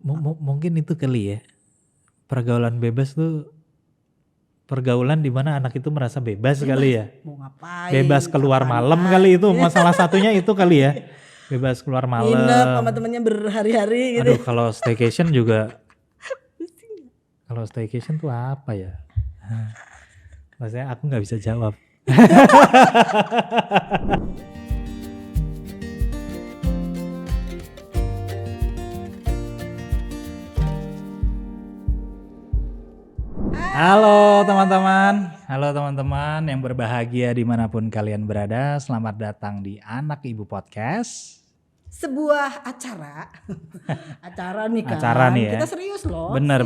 Mungkin itu kali ya, pergaulan bebas tuh pergaulan di mana anak itu merasa bebas kali ya. Mau ngapain? Bebas keluar kapan malam kali itu, salah satunya itu kali ya. Bebas keluar nginep sama malam. temennya berhari-hari gitu. Aduh, kalau staycation juga. Kalau staycation tuh apa ya? Maksudnya aku nggak bisa jawab. Halo teman-teman yang berbahagia dimanapun kalian berada. Selamat datang di Anak Ibu Podcast. Sebuah acara nih kan. Acara nih ya. Kita serius loh. Benar.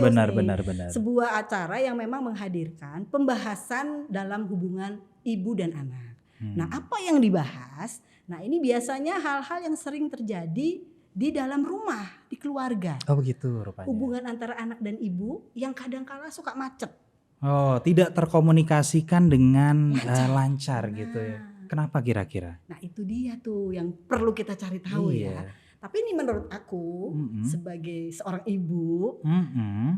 Sebuah acara yang memang menghadirkan pembahasan dalam hubungan ibu dan anak. Nah, apa yang dibahas? Nah, ini biasanya hal-hal yang sering terjadi di dalam rumah, di keluarga. Oh begitu rupanya. Hubungan antara anak dan ibu yang kadang-kala suka macet. Oh, tidak terkomunikasikan dengan lancar gitu ya. Kenapa kira-kira? Nah, itu dia tuh yang perlu kita cari tahu Iya. ya. Tapi ini menurut aku sebagai seorang ibu,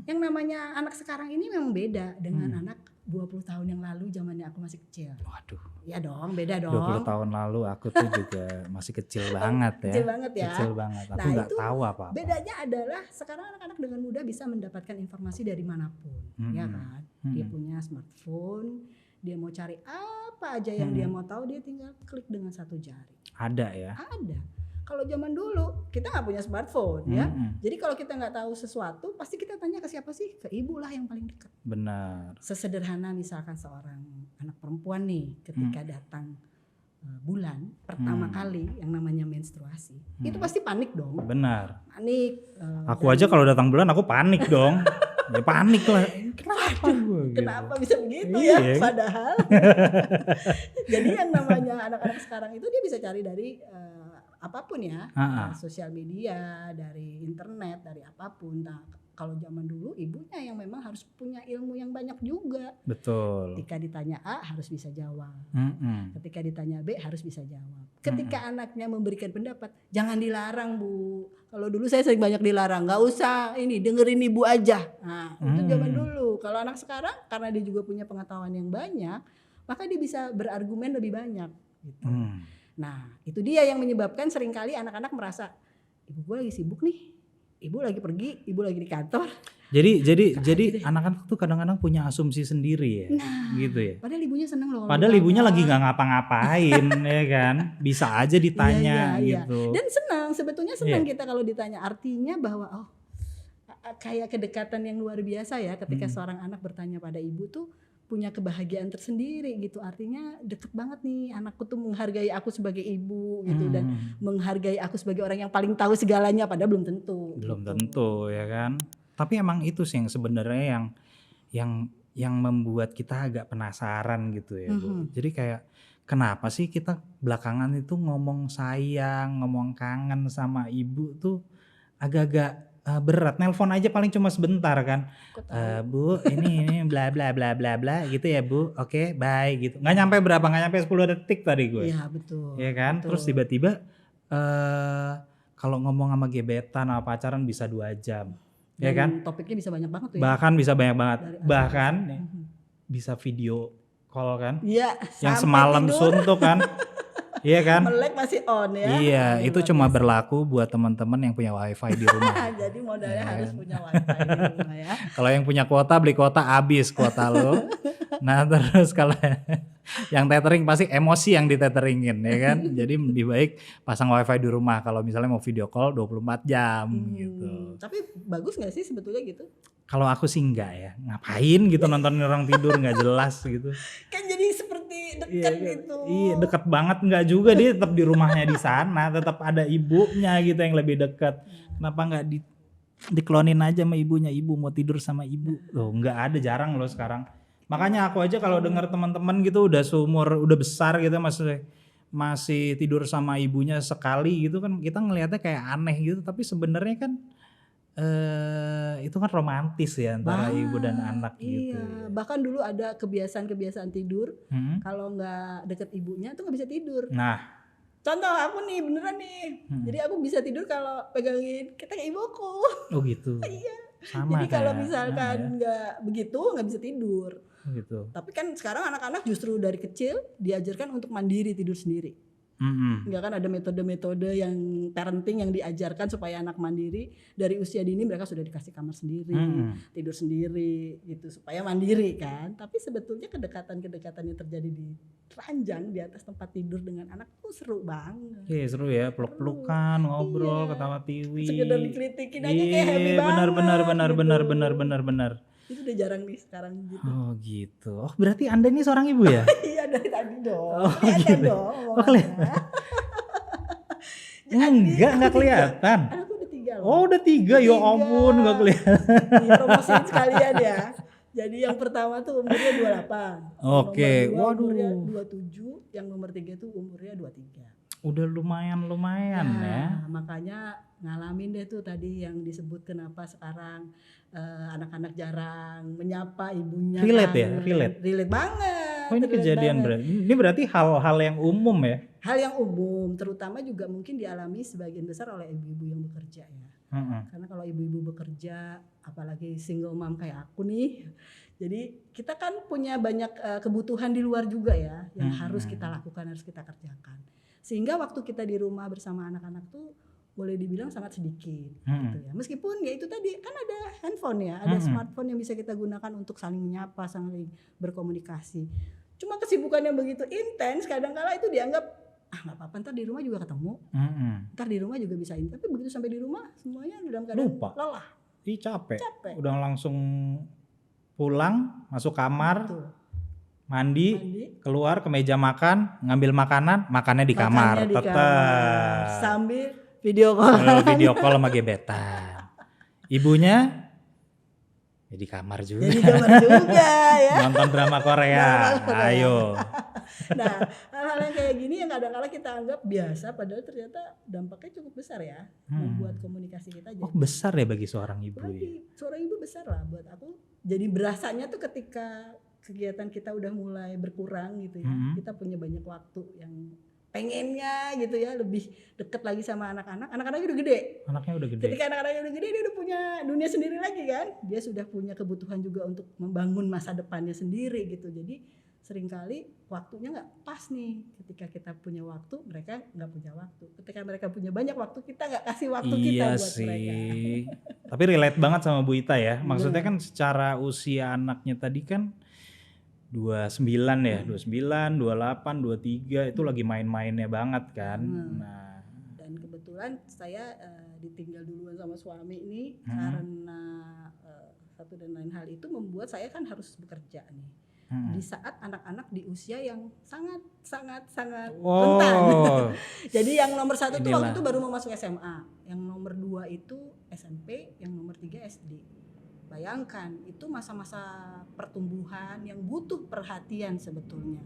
yang namanya anak sekarang ini memang beda dengan anak 20 tahun yang lalu zamannya aku masih kecil. Waduh. Ya dong, beda dong. 20 tahun lalu aku tuh juga masih kecil banget ya. Kecil banget ya. Kecil banget. Aku Nah, nggak itu tahu apa-apa. Bedanya adalah sekarang anak-anak dengan mudah bisa mendapatkan informasi dari manapun, ya kan? Dia punya smartphone, dia mau cari apa aja yang dia mau tahu, dia tinggal klik dengan satu jari. Ada ya. Ada. Kalau zaman dulu kita nggak punya smartphone ya, jadi kalau kita nggak tahu sesuatu pasti kita tanya ke siapa sih? Ke ibu lah yang paling dekat. Benar. Sesederhana misalkan seorang anak perempuan nih ketika datang bulan pertama kali yang namanya menstruasi, itu pasti panik dong. Benar. Panik. Aku aja kalau datang bulan aku panik dong. Ya panik lah. Kenapa bisa begitu Iya. ya? Padahal. Jadi yang namanya anak-anak sekarang itu dia bisa cari dari apapun ya, sosial media, dari internet, dari apapun. Nah, kalau zaman dulu ibunya yang memang harus punya ilmu yang banyak juga. Betul. Ketika ditanya A harus bisa jawab. Ketika ditanya B harus bisa jawab. Ketika anaknya memberikan pendapat, jangan dilarang Bu. Kalau dulu saya sering banyak dilarang, nggak usah ini dengerin ibu aja. Nah, itu zaman dulu. Kalau anak sekarang karena dia juga punya pengetahuan yang banyak, maka dia bisa berargumen lebih banyak. Gitu. Nah, itu dia yang menyebabkan seringkali anak-anak merasa ibu gue lagi sibuk nih, ibu lagi pergi, ibu lagi di kantor. Jadi anak-anak tuh kadang-kadang punya asumsi sendiri ya, gitu ya. Padahal ibunya seneng loh. Padahal ibunya lagi nggak ngapa-ngapain, ya kan? Bisa aja ditanya gitu. Dan sebetulnya senang kita kalau ditanya. Artinya bahwa kayak kedekatan yang luar biasa ya, ketika seorang anak bertanya pada ibu tuh punya kebahagiaan tersendiri gitu. Artinya deket banget nih, anakku tuh menghargai aku sebagai ibu gitu, dan menghargai aku sebagai orang yang paling tahu segalanya, padahal belum tentu. Belum tentu ya kan. Tapi emang itu sih yang sebenarnya yang membuat kita agak penasaran gitu ya Bu. Jadi kayak kenapa sih kita belakangan itu ngomong sayang, ngomong kangen sama ibu tuh agak-agak berat. Nelpon aja paling cuma sebentar kan. Bu ini bla bla bla bla bla gitu ya Bu. Oke, bye gitu. Nggak nyampe 10 detik tadi gue. Iya betul. Ya kan. Betul. Terus tiba-tiba kalau ngomong sama gebetan sama pacaran bisa 2 jam. Ya kan. Topiknya bisa banyak banget tuh ya. Bahkan bisa banyak banget. Bahkan bisa video call kan. Iya. Yang semalam suntuk kan. Iya kan? Melek masih on ya. Iya, itu cuma berlaku buat teman-teman yang punya wifi di rumah. Jadi modalnya harus punya wifi di rumah ya. Kalau yang punya kuota, beli kuota, habis kuota lo. Nah terus kalau yang tethering pasti emosi yang ditetheringin ya kan. Jadi lebih baik pasang wifi di rumah kalau misalnya mau video call 24 jam gitu. Tapi bagus gak sih sebetulnya gitu? Kalau aku sih enggak ya. Ngapain gitu nonton orang tidur gak jelas gitu. Kan jadi seperti dekat gitu. Iya dekat banget, enggak juga, dia tetap di rumahnya di sana, tetap ada ibunya gitu yang lebih dekat. Kenapa enggak diklonin aja sama ibunya, ibu mau tidur sama ibu. Loh enggak ada, jarang loh sekarang. Makanya aku aja kalau dengar teman-teman gitu udah seumur, udah besar gitu masih tidur sama ibunya sekali gitu kan, kita ngelihatnya kayak aneh gitu, tapi sebenarnya kan itu kan romantis ya antara ibu dan anak gitu. Iya, bahkan dulu ada kebiasaan tidur kalau nggak deket ibunya tuh nggak bisa tidur. Nah, Contoh aku nih beneran nih. Jadi aku bisa tidur kalau pegangin ketek ibuku. Oh gitu. Iya. Sama Jadi kalau kayak misalkan ya. nggak begitu nggak bisa tidur. Gitu. Tapi kan sekarang anak-anak justru dari kecil diajarkan untuk mandiri tidur sendiri. Enggak kan ada metode-metode yang parenting yang diajarkan supaya anak mandiri dari usia dini mereka sudah dikasih kamar sendiri, tidur sendiri gitu supaya mandiri kan. Tapi sebetulnya kedekatan-kedekatan yang terjadi di ranjang di atas tempat tidur dengan anak tuh seru banget. Iya seru ya, peluk-pelukan, ngobrol, ketawa tiwi. Sekedar dikritikin aja kayak happy banget. Benar. Itu udah jarang nih sekarang gitu. Oh gitu. Oh berarti Anda ini seorang ibu ya? Iya dari tadi dong. Oh, Kelihatan gitu. dong. Oh kelihatan. Enggak kelihatan. Anakku udah 3 loh. Oh udah 3, ya ampun nggak kelihatan. Dipromosiin sekalian ya. Jadi yang pertama tuh umurnya 28. Oke, Nomor 2 waduh. umurnya 27, yang nomor 3 tuh umurnya 23. Udah lumayan ya. Nah, makanya ngalamin deh tuh tadi yang disebut kenapa sekarang anak-anak jarang menyapa ibunya. Relate ya, kan. relate. Relate banget. Oh ini relate kejadian banget. berarti. Ini berarti hal-hal yang umum ya? Hal yang umum, terutama juga mungkin dialami sebagian besar oleh ibu-ibu yang bekerja ya. Karena kalau ibu-ibu bekerja, apalagi single mom kayak aku nih, jadi kita kan punya banyak kebutuhan di luar juga ya, yang harus kita lakukan, harus kita kerjakan. Sehingga waktu kita di rumah bersama anak-anak tuh boleh dibilang sangat sedikit gitu ya. Meskipun ya itu tadi kan ada handphone ya, ada smartphone yang bisa kita gunakan untuk saling menyapa, saling berkomunikasi. Cuma kesibukan yang begitu intens kadang-kala itu dianggap nggak apa-apa ntar di rumah juga ketemu, ntar di rumah juga bisa ini. Tapi begitu sampai di rumah semuanya dalam keadaan Lupa. lelah, Ih capek. capek. Udah langsung pulang, masuk kamar, Tuh, mandi, mandi, keluar ke meja makan, ngambil makanan, makannya di kamar, makannya di tetap. kamar, sambil video call. Kalau video call sama gebetan. Ibunya ya di kamar juga. Jadi kamar juga ya. Nonton drama Korea. Ayo. Nah, hal-hal yang kayak gini yang kadang-kala kita anggap biasa, padahal ternyata dampaknya cukup besar ya, membuat komunikasi kita jadi. Oh besar ya bagi seorang ibu ya. Bagi seorang ibu besar lah buat aku. Jadi berasanya tuh ketika kegiatan kita udah mulai berkurang gitu ya, kita punya banyak waktu yang pengennya gitu ya lebih deket lagi sama anak-anak. Anak-anaknya udah gede. Anaknya udah gede. Ketika anak-anaknya udah gede dia udah punya dunia sendiri lagi kan. Dia sudah punya kebutuhan juga untuk membangun masa depannya sendiri gitu. Jadi seringkali waktunya nggak pas nih. Ketika kita punya waktu mereka nggak punya waktu. Ketika mereka punya banyak waktu kita nggak kasih waktu kita buat mereka. Tapi relate banget sama Bu Ita ya. Maksudnya kan secara usia anaknya tadi kan 29 ya, 29, 28, 23 itu lagi main-mainnya banget kan. Nah, dan kebetulan saya ditinggal duluan sama suami ini karena satu dan lain hal itu membuat saya kan harus bekerja nih. Di saat anak-anak di usia yang sangat rentan. Jadi yang nomor 1 tuh waktu itu baru mau masuk SMA, yang nomor 2 itu SMP, yang nomor 3 SD. Bayangkan itu masa-masa pertumbuhan yang butuh perhatian sebetulnya,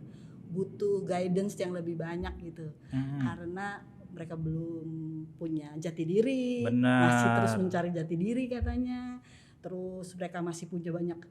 butuh guidance yang lebih banyak gitu, karena mereka belum punya jati diri, masih terus mencari jati diri katanya, terus mereka masih punya banyak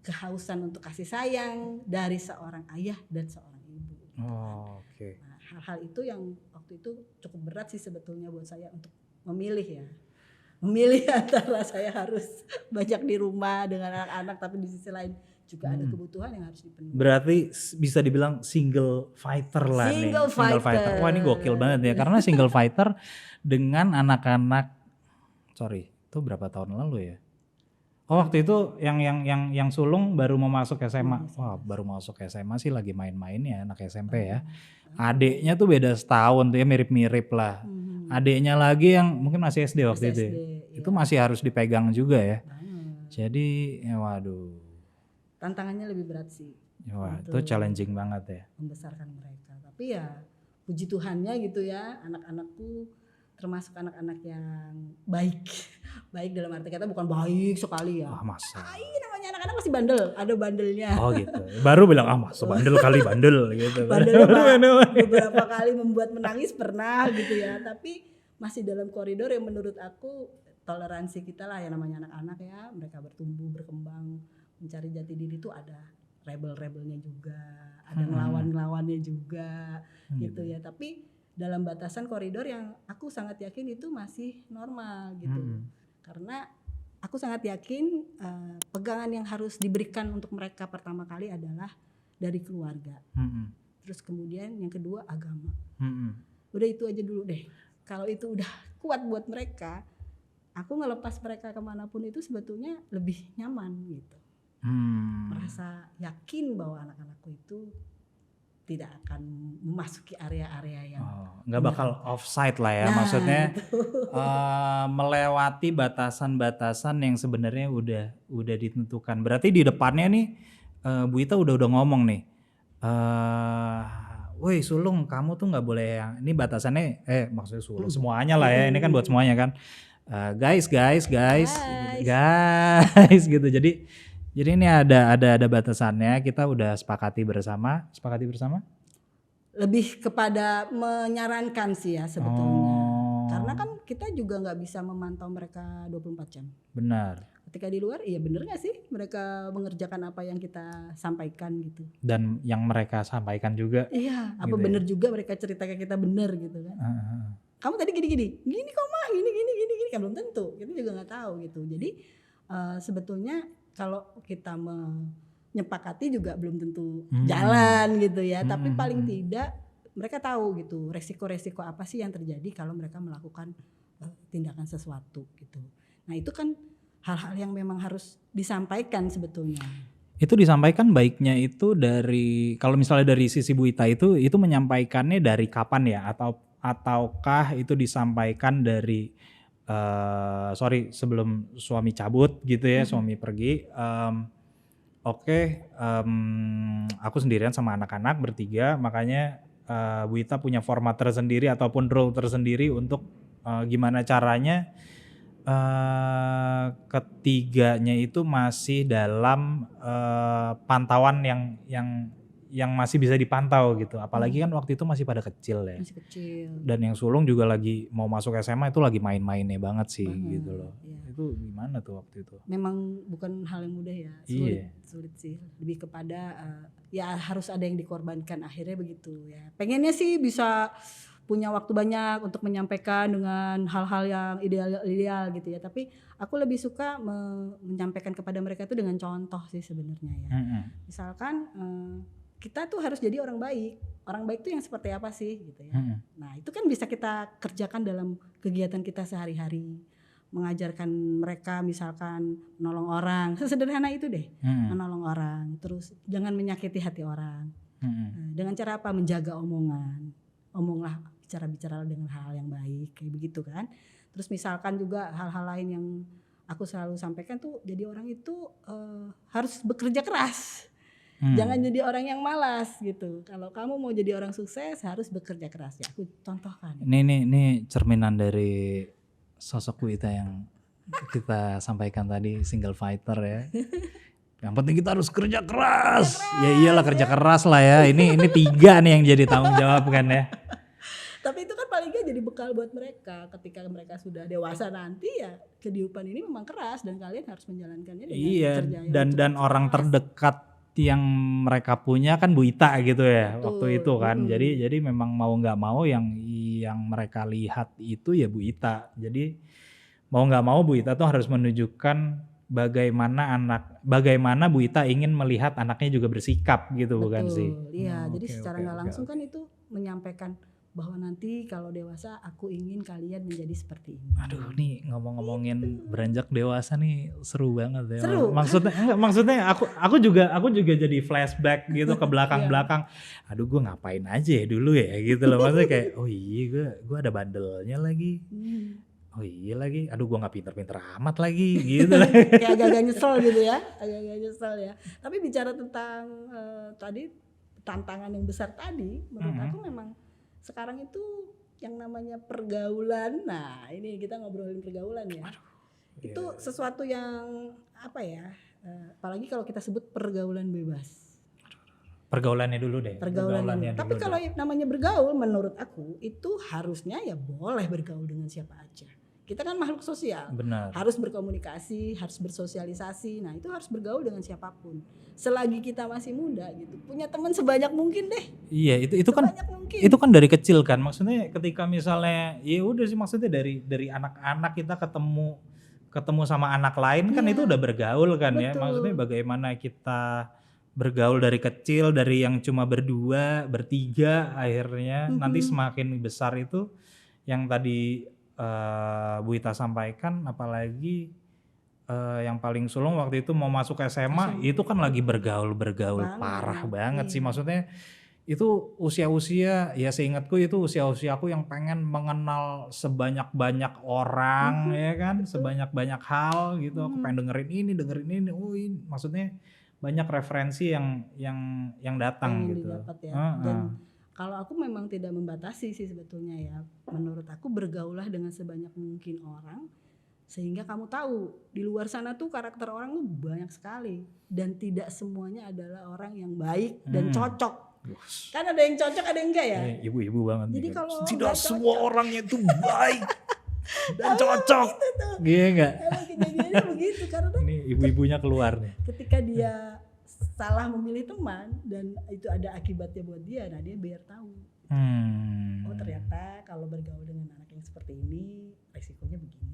kehausan untuk kasih sayang dari seorang ayah dan seorang ibu. Nah, hal-hal itu yang waktu itu cukup berat sih sebetulnya buat saya untuk memilih antara saya harus banyak di rumah dengan anak-anak tapi di sisi lain juga ada kebutuhan yang harus dipenuhi. Berarti bisa dibilang single fighter lah single nih. Single fighter. Wah ini gokil banget ya. Karena single fighter dengan anak-anak. Sorry, itu berapa tahun lalu ya? Oh waktu itu yang sulung baru mau masuk SMA. Wah baru masuk SMA sih lagi main-main ya anak SMP ya. Adiknya tuh beda setahun tuh ya, mirip-mirip lah. Adiknya lagi yang mungkin masih SD waktu itu. Itu masih harus dipegang juga ya. Jadi ya waduh. Tantangannya lebih berat sih. Wah itu challenging banget ya. Membesarkan mereka. Tapi ya puji Tuhannya gitu ya, anak-anakku termasuk anak-anak yang baik. Baik dalam arti kata bukan baik sekali ya. Masa? Namanya anak-anak masih bandel, ada bandelnya. Oh gitu. Baru bilang masa bandel kali bandel gitu. Bandelnya beberapa kali membuat menangis pernah gitu ya. Tapi masih dalam koridor yang menurut aku toleransi kita lah ya, namanya anak-anak ya. Mereka bertumbuh, berkembang, mencari jati diri itu ada rebel-rebelnya juga, ada ngelawan-ngelawannya juga gitu ya. Tapi dalam batasan koridor yang aku sangat yakin itu masih normal gitu. Karena aku sangat yakin pegangan yang harus diberikan untuk mereka pertama kali adalah dari keluarga. Terus kemudian yang kedua agama. Udah itu aja dulu deh. Kalau itu udah kuat buat mereka, aku ngelepas mereka kemanapun itu sebetulnya lebih nyaman gitu. Merasa yakin bahwa anak-anakku itu tidak akan memasuki area-area yang nggak bakal offside lah ya, maksudnya melewati batasan-batasan yang sebenarnya udah ditentukan. Berarti di depannya nih Bu Ita udah ngomong nih, woi Sulung kamu tuh nggak boleh yang ini batasannya, maksudnya Sulung semuanya lah ya, ini kan buat semuanya kan, guys gitu. Jadi ini ada batasannya, kita udah sepakati bersama. Lebih kepada menyarankan sih ya sebetulnya. Karena kan kita juga nggak bisa memantau mereka 24 jam. Benar. Ketika di luar, iya bener nggak sih mereka mengerjakan apa yang kita sampaikan gitu. Dan yang mereka sampaikan juga. Iya, apa gitu bener juga mereka cerita ke kita bener gitu kan. Kamu tadi gini kok mah, gini kan belum tentu. Kita juga nggak tahu gitu. Jadi sebetulnya kalau kita menyepakati juga belum tentu jalan gitu ya. Tapi paling tidak mereka tahu gitu resiko-resiko apa sih yang terjadi kalau mereka melakukan tindakan sesuatu gitu. Nah itu kan hal-hal yang memang harus disampaikan sebetulnya. Itu disampaikan baiknya itu dari, kalau misalnya dari sisi Bu Ita itu menyampaikannya dari kapan ya? Ataukah itu disampaikan dari sebelum suami cabut gitu ya, suami pergi, aku sendirian sama anak-anak bertiga, makanya Bu Ita punya format tersendiri ataupun role tersendiri untuk gimana caranya ketiganya itu masih dalam pantauan yang masih bisa dipantau gitu, apalagi kan waktu itu masih pada kecil ya. Masih kecil. Dan yang sulung juga lagi mau masuk SMA itu lagi main-mainnya banget sih gitu loh. Iya. Itu gimana tuh waktu itu? Memang bukan hal yang mudah ya, sulit sih. Lebih kepada ya harus ada yang dikorbankan akhirnya begitu ya. Pengennya sih bisa punya waktu banyak untuk menyampaikan dengan hal-hal yang ideal gitu ya. Tapi aku lebih suka menyampaikan kepada mereka itu dengan contoh sih sebenarnya ya. Misalkan kita tuh harus jadi orang baik. Orang baik tuh yang seperti apa sih gitu ya. Nah itu kan bisa kita kerjakan dalam kegiatan kita sehari-hari. Mengajarkan mereka misalkan menolong orang. Sesederhana itu deh. Menolong orang. Terus jangan menyakiti hati orang. Dengan cara apa? Menjaga omongan. Omonglah, bicara dengan hal yang baik. Kayak begitu kan. Terus misalkan juga hal-hal lain yang aku selalu sampaikan tuh, jadi orang itu harus bekerja keras. Jangan jadi orang yang malas gitu. Kalau kamu mau jadi orang sukses harus bekerja keras ya. Aku contohkan. Ini cerminan dari sosok Bu Ita yang kita sampaikan tadi, single fighter ya. Yang penting kita harus kerja keras. Ya iyalah kerja keras lah ya. Ini 3 nih yang jadi tanggung jawab kan ya. Tapi itu kan paling gak jadi bekal buat mereka ketika mereka sudah dewasa nanti ya, kehidupan ini memang keras dan kalian harus menjalankannya dengan kerja yang dan orang terdekat yang mereka punya kan Bu Ita gitu ya. Betul. Waktu itu kan. Jadi memang mau nggak mau yang mereka lihat itu ya Bu Ita. Jadi mau nggak mau Bu Ita tuh harus menunjukkan bagaimana Bu Ita ingin melihat anaknya juga bersikap gitu. Betul, bukan sih? Iya, jadi secara nggak langsung kan itu menyampaikan bahwa nanti kalau dewasa aku ingin kalian menjadi seperti ini. Aduh, nih ngomongin beranjak dewasa nih seru banget ya. Seru. Maksudnya aku juga jadi flashback gitu ke belakang. Aduh, gue ngapain aja ya dulu ya gitu loh. Maksudnya kayak oh iya gue ada bandelnya lagi. Oh iya lagi. Aduh, gue nggak pinter-pinter amat lagi gitu. Kayak agak-agak nyesel gitu ya. Agak-agak nyesel ya. Tapi bicara tentang tadi tantangan yang besar tadi, menurut aku memang sekarang itu yang namanya pergaulan. Nah ini kita ngobrolin pergaulan ya. Itu sesuatu yang apa ya, apalagi kalau kita sebut pergaulan bebas. Pergaulannya dulu deh. Pergaulannya dulu. Tapi kalau namanya bergaul menurut aku itu harusnya ya boleh bergaul dengan siapa aja. Kita kan makhluk sosial, Benar. harus berkomunikasi, harus bersosialisasi. Nah itu harus bergaul dengan siapapun. Selagi kita masih muda gitu, punya teman sebanyak mungkin deh. Iya, itu kan Sebanyak mungkin. itu kan dari kecil kan. Maksudnya ketika misalnya ya udah sih, maksudnya dari anak-anak kita ketemu sama anak lain kan, Iya, itu udah bergaul kan ya. betul. Maksudnya bagaimana kita bergaul dari kecil, dari yang cuma berdua, bertiga, akhirnya nanti semakin besar itu yang tadi Bu Ita sampaikan, apalagi yang paling sulung waktu itu mau masuk SMA, itu kan lagi bergaul parah banget sih. Maksudnya itu usia-usia, ya seingatku itu usia-usiaku yang pengen mengenal sebanyak-banyak orang, ya kan, sebanyak-banyak hal gitu. Aku pengen dengerin ini, ini, maksudnya banyak referensi yang datang gitu. Didapat ya. Dan kalau aku memang tidak membatasi sih sebetulnya ya. Menurut aku bergaulah dengan sebanyak mungkin orang, sehingga kamu tahu di luar sana tuh karakter orang tuh banyak sekali, dan tidak semuanya adalah orang yang baik dan cocok. Kan ada yang cocok, ada yang enggak ya. Ibu-ibu banget. Jadi kalau tidak nggak semua cocok, orangnya itu baik dan cocok. Iya enggak? emang kejadiannya begitu, karena Ini ibu-ibunya keluar nih. ketika dia salah memilih teman dan itu ada akibatnya buat dia, nah dia biar tahu. Oh ternyata kalau bergaul dengan anak yang seperti ini resikonya begini.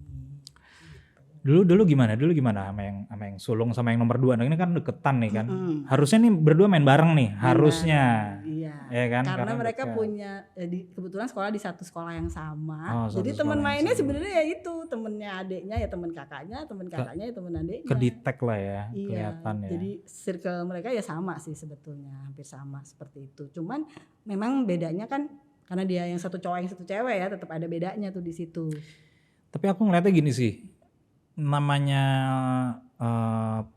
Dulu gimana sama yang sulung sama yang nomor 2? Nah, ini kan deketan nih kan. Harusnya nih berdua main bareng nih, harusnya. Iya. Ya kan? Karena mereka dekat. punya kebetulan sekolah di satu sekolah yang sama. Oh, jadi satu teman sekolah yang mainnya sama. sebenarnya ya itu, temennya adiknya ya teman kakaknya ya teman adiknya. Kedetek lah ya, Iya. kelihatan ya. Jadi circle mereka ya sama sih sebetulnya, hampir sama seperti itu. Cuman memang bedanya kan karena dia yang satu cowok yang satu cewek ya, tetap ada bedanya tuh di situ. Tapi aku ngeliatnya gini sih, namanya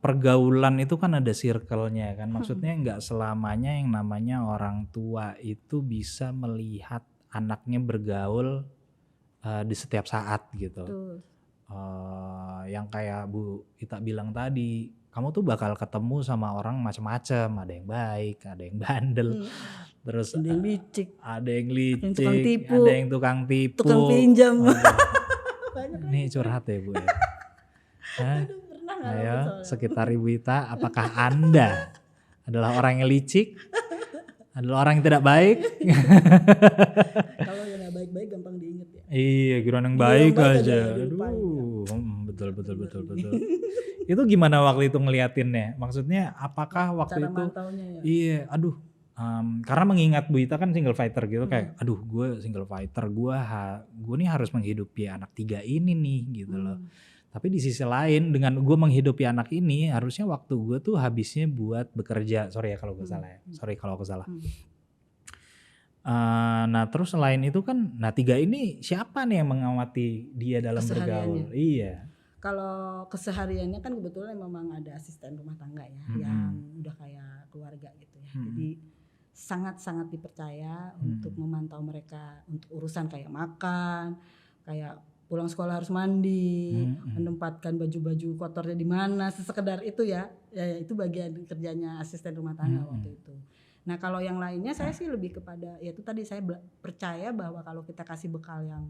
pergaulan itu kan ada circle-nya kan. Maksudnya nggak selamanya yang namanya orang tua itu bisa melihat anaknya bergaul di setiap saat gitu. Yang kayak Bu Ita bilang tadi, kamu tuh bakal ketemu sama orang macam-macam, ada yang baik, ada yang bandel, terus Ada yang licik, ada yang licik, tukang tipu, ada yang tukang tipu, tukang pinjam. Ini curhat ya Bu ya. Aduh, pernah ngalamin Ayo soalnya. sekitar Ibu Ita, apakah Anda adalah orang yang licik? Adalah orang yang tidak baik? Kalau yang nggak baik-baik gampang diinget ya. Iya, giliran yang Giliran baik baik aja aja. dilupain, Betul. Itu gimana waktu itu ngeliatinnya? Maksudnya apakah waktu Cara itu? mantaunya ya. Iya, aduh. Karena mengingat Bu Ita kan single fighter gitu, kayak aduh gue single fighter, gue nih harus menghidupi anak 3 ini nih gitu loh. Tapi di sisi lain dengan gue menghidupi anak ini, harusnya waktu gue tuh habisnya buat bekerja. Sorry ya kalau gue salah ya. Sorry kalau aku salah. Nah terus selain itu kan, nah 3 ini siapa nih yang mengawati dia dalam bergaul? Iya. Kalau kesehariannya kan kebetulan memang ada asisten rumah tangga ya, yang udah kayak keluarga gitu ya. Jadi sangat-sangat dipercaya untuk memantau mereka untuk urusan kayak makan, kayak pulang sekolah harus mandi, menempatkan baju-baju kotornya di mana, sekedar itu ya. Ya itu bagian kerjanya asisten rumah tangga waktu itu. Nah kalau yang lainnya saya sih lebih kepada, ya itu tadi saya percaya bahwa kalau kita kasih bekal yang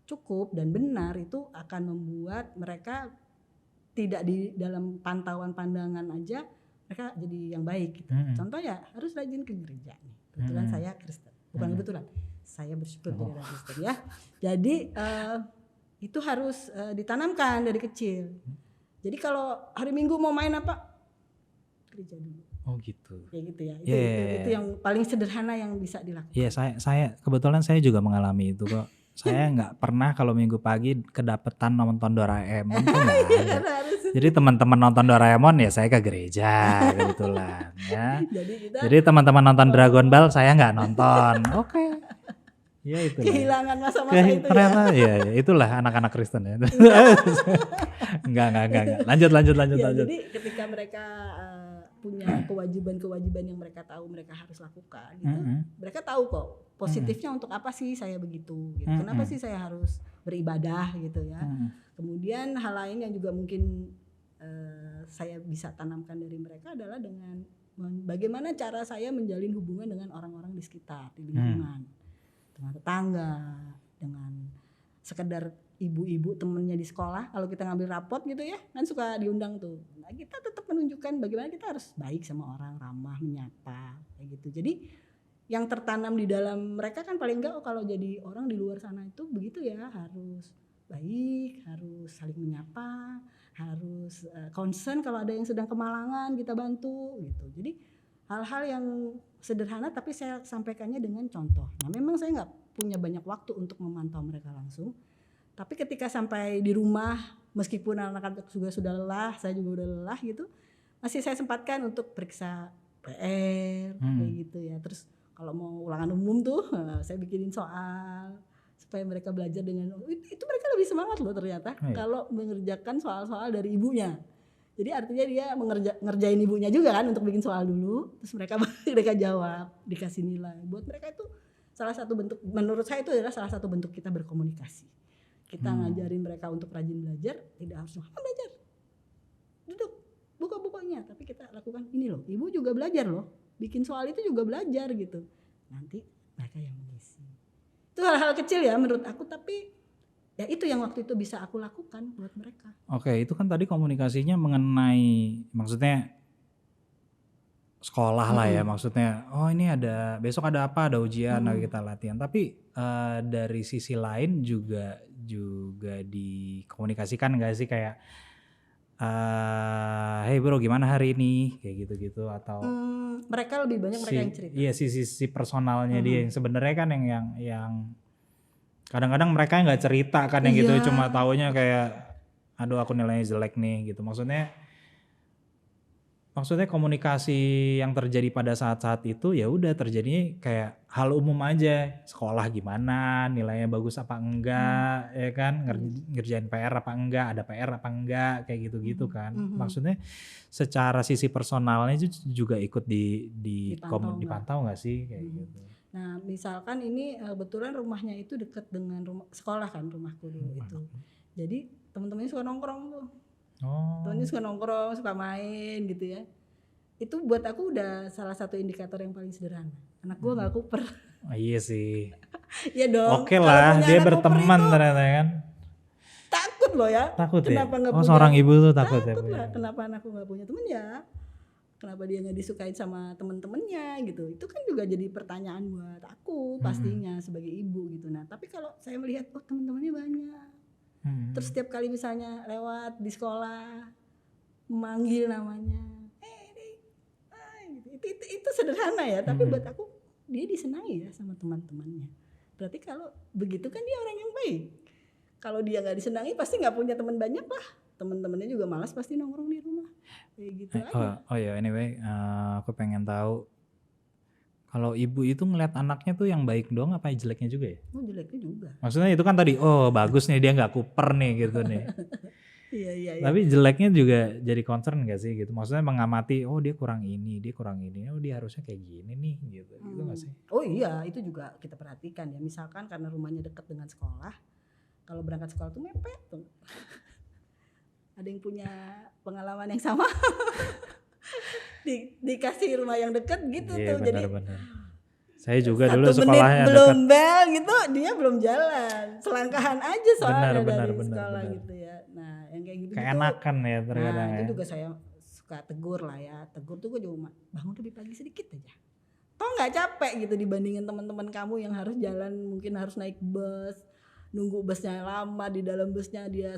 cukup dan benar, itu akan membuat mereka tidak di dalam pantauan pandangan aja, mereka jadi yang baik gitu. Contoh ya harus rajin ke gereja nih. Kebetulan saya Kristen, bukan kebetulan, saya bersyukur jadi orang Kristen ya. Jadi itu harus ditanamkan dari kecil. Jadi kalau hari Minggu mau main apa, gereja dulu. Oh gitu. Ya gitu ya. Itu yang paling sederhana yang bisa dilakukan. Iya, saya kebetulan saya juga mengalami itu kok. Saya nggak pernah kalau Minggu pagi kedapetan nonton Doraemon tuh nggak ada. Jadi teman-teman nonton Doraemon ya saya ke gereja kebetulan ya. Jadi teman-teman nonton Dragon Ball saya nggak nonton. Oke. Ya itu. Kehilangan masa-masa itu ternyata ya itulah anak-anak Kristen ya. Enggak. Lanjut. Jadi ketika mereka punya kewajiban yang mereka tahu mereka harus lakukan gitu. Mereka tahu kok positifnya untuk apa sih saya begitu gitu. Kenapa sih saya harus beribadah gitu ya. Kemudian hal lain yang juga mungkin saya bisa tanamkan dari mereka adalah dengan bagaimana cara saya menjalin hubungan dengan orang-orang di sekitar, di lingkungan, dengan tetangga, dengan sekedar ibu-ibu temennya di sekolah, kalau kita ngambil rapot gitu ya, kan suka diundang tuh. Nah, kita tetap menunjukkan bagaimana kita harus baik sama orang, ramah, menyapa, kayak gitu. Jadi yang tertanam di dalam mereka kan paling enggak kalau jadi orang di luar sana itu begitu ya, harus baik, harus saling menyapa, harus concern kalau ada yang sedang kemalangan kita bantu gitu. Jadi hal-hal yang sederhana tapi saya sampaikannya dengan contoh. Nah memang saya nggak punya banyak waktu untuk memantau mereka langsung. Tapi ketika sampai di rumah, meskipun anak-anak juga sudah lelah, saya juga udah lelah gitu, masih saya sempatkan untuk periksa PR kayak gitu ya. Terus kalau mau ulangan umum tuh, saya bikinin soal supaya mereka belajar dengan itu mereka lebih semangat loh ternyata kalau mengerjakan soal-soal dari ibunya. Jadi artinya dia ngerjain ibunya juga kan untuk bikin soal dulu, terus mereka jawab, dikasih nilai. Buat mereka itu salah satu bentuk, menurut saya itu adalah salah satu bentuk kita berkomunikasi. Kita ngajarin mereka untuk rajin belajar, tidak harus belajar, duduk, buka bukunya, tapi kita lakukan ini loh, ibu juga belajar loh, bikin soal itu juga belajar gitu. Nanti mereka yang mengisi. Itu hal-hal kecil ya menurut aku, tapi ya itu yang waktu itu bisa aku lakukan buat mereka. Oke, itu kan tadi komunikasinya mengenai maksudnya sekolah lah ya, maksudnya ini ada besok ada apa, ada ujian, kita latihan. Tapi dari sisi lain juga dikomunikasikan nggak sih kayak hey bro gimana hari ini kayak gitu-gitu atau mereka lebih banyak mereka yang cerita. Iya sisi personalnya dia yang sebenarnya kan yang kadang-kadang mereka nggak cerita kan yang gitu, cuma taunya kayak aduh aku nilainya jelek nih gitu. Maksudnya komunikasi yang terjadi pada saat-saat itu ya udah terjadinya kayak hal umum aja, sekolah gimana, nilainya bagus apa enggak, ya kan, ngerjain PR apa enggak, ada PR apa enggak, kayak gitu-gitu kan. Maksudnya secara sisi personalnya juga ikut dipantau nggak sih kayak gitu. Nah misalkan ini kebetulan rumahnya itu dekat dengan rumah sekolah kan, rumahku dulu itu. Jadi teman-temannya suka nongkrong tuh. Temennya suka nongkrong, suka main gitu ya. Itu buat aku udah salah satu indikator yang paling sederhana. Anak gue gak kuper. Iya sih. Iya dong. Oke lah, dia berteman ternyata kan. Takut loh ya. Takut kenapa ya? Gak punya, seorang ibu tuh takut ya? Takut lah, kenapa anakku gak punya temen ya? Kenapa dia gak disukain sama temen-temennya gitu. Itu kan juga jadi pertanyaan buat aku pastinya sebagai ibu gitu. Nah tapi kalau saya melihat, temen-temennya banyak. Terus setiap kali misalnya lewat di sekolah memanggil namanya, itu sederhana ya, tapi buat aku dia disenangi ya sama teman-temannya. Berarti kalau begitu kan dia orang yang baik. Kalau dia nggak disenangi pasti nggak punya teman banyak lah. Teman-temannya juga malas pasti nongkrong di rumah. Kayak gitu aja. Anyway, aku pengen tahu. Kalau ibu itu ngeliat anaknya tuh yang baik doang apa jeleknya juga ya? Jeleknya juga. Maksudnya itu kan tadi, bagus nih dia gak kuper nih gitu nih. Iya. Tapi jeleknya juga jadi concern gak sih gitu? Maksudnya mengamati, dia kurang ini, dia harusnya kayak gini nih gitu. Gitu gak sih? Oh iya, itu juga kita perhatikan ya. Misalkan karena rumahnya dekat dengan sekolah, kalau berangkat sekolah tuh mepet tuh. Ada yang punya pengalaman yang sama? Dikasih rumah yang dekat gitu tuh. Bener, jadi bener. Saya juga dulu sekolahnya belum bel gitu dia belum jalan, selangkahan aja soalnya dari sekolah bener. gitu ya. Nah yang kayak gitu keenakan ya terkadang. Nah itu juga saya suka tegur lah ya. Tegur tuh gue cuma bangun lebih pagi sedikit aja, toh nggak capek gitu dibandingin teman-teman kamu yang harus jalan, mungkin harus naik bus, nunggu busnya lama, di dalam busnya dia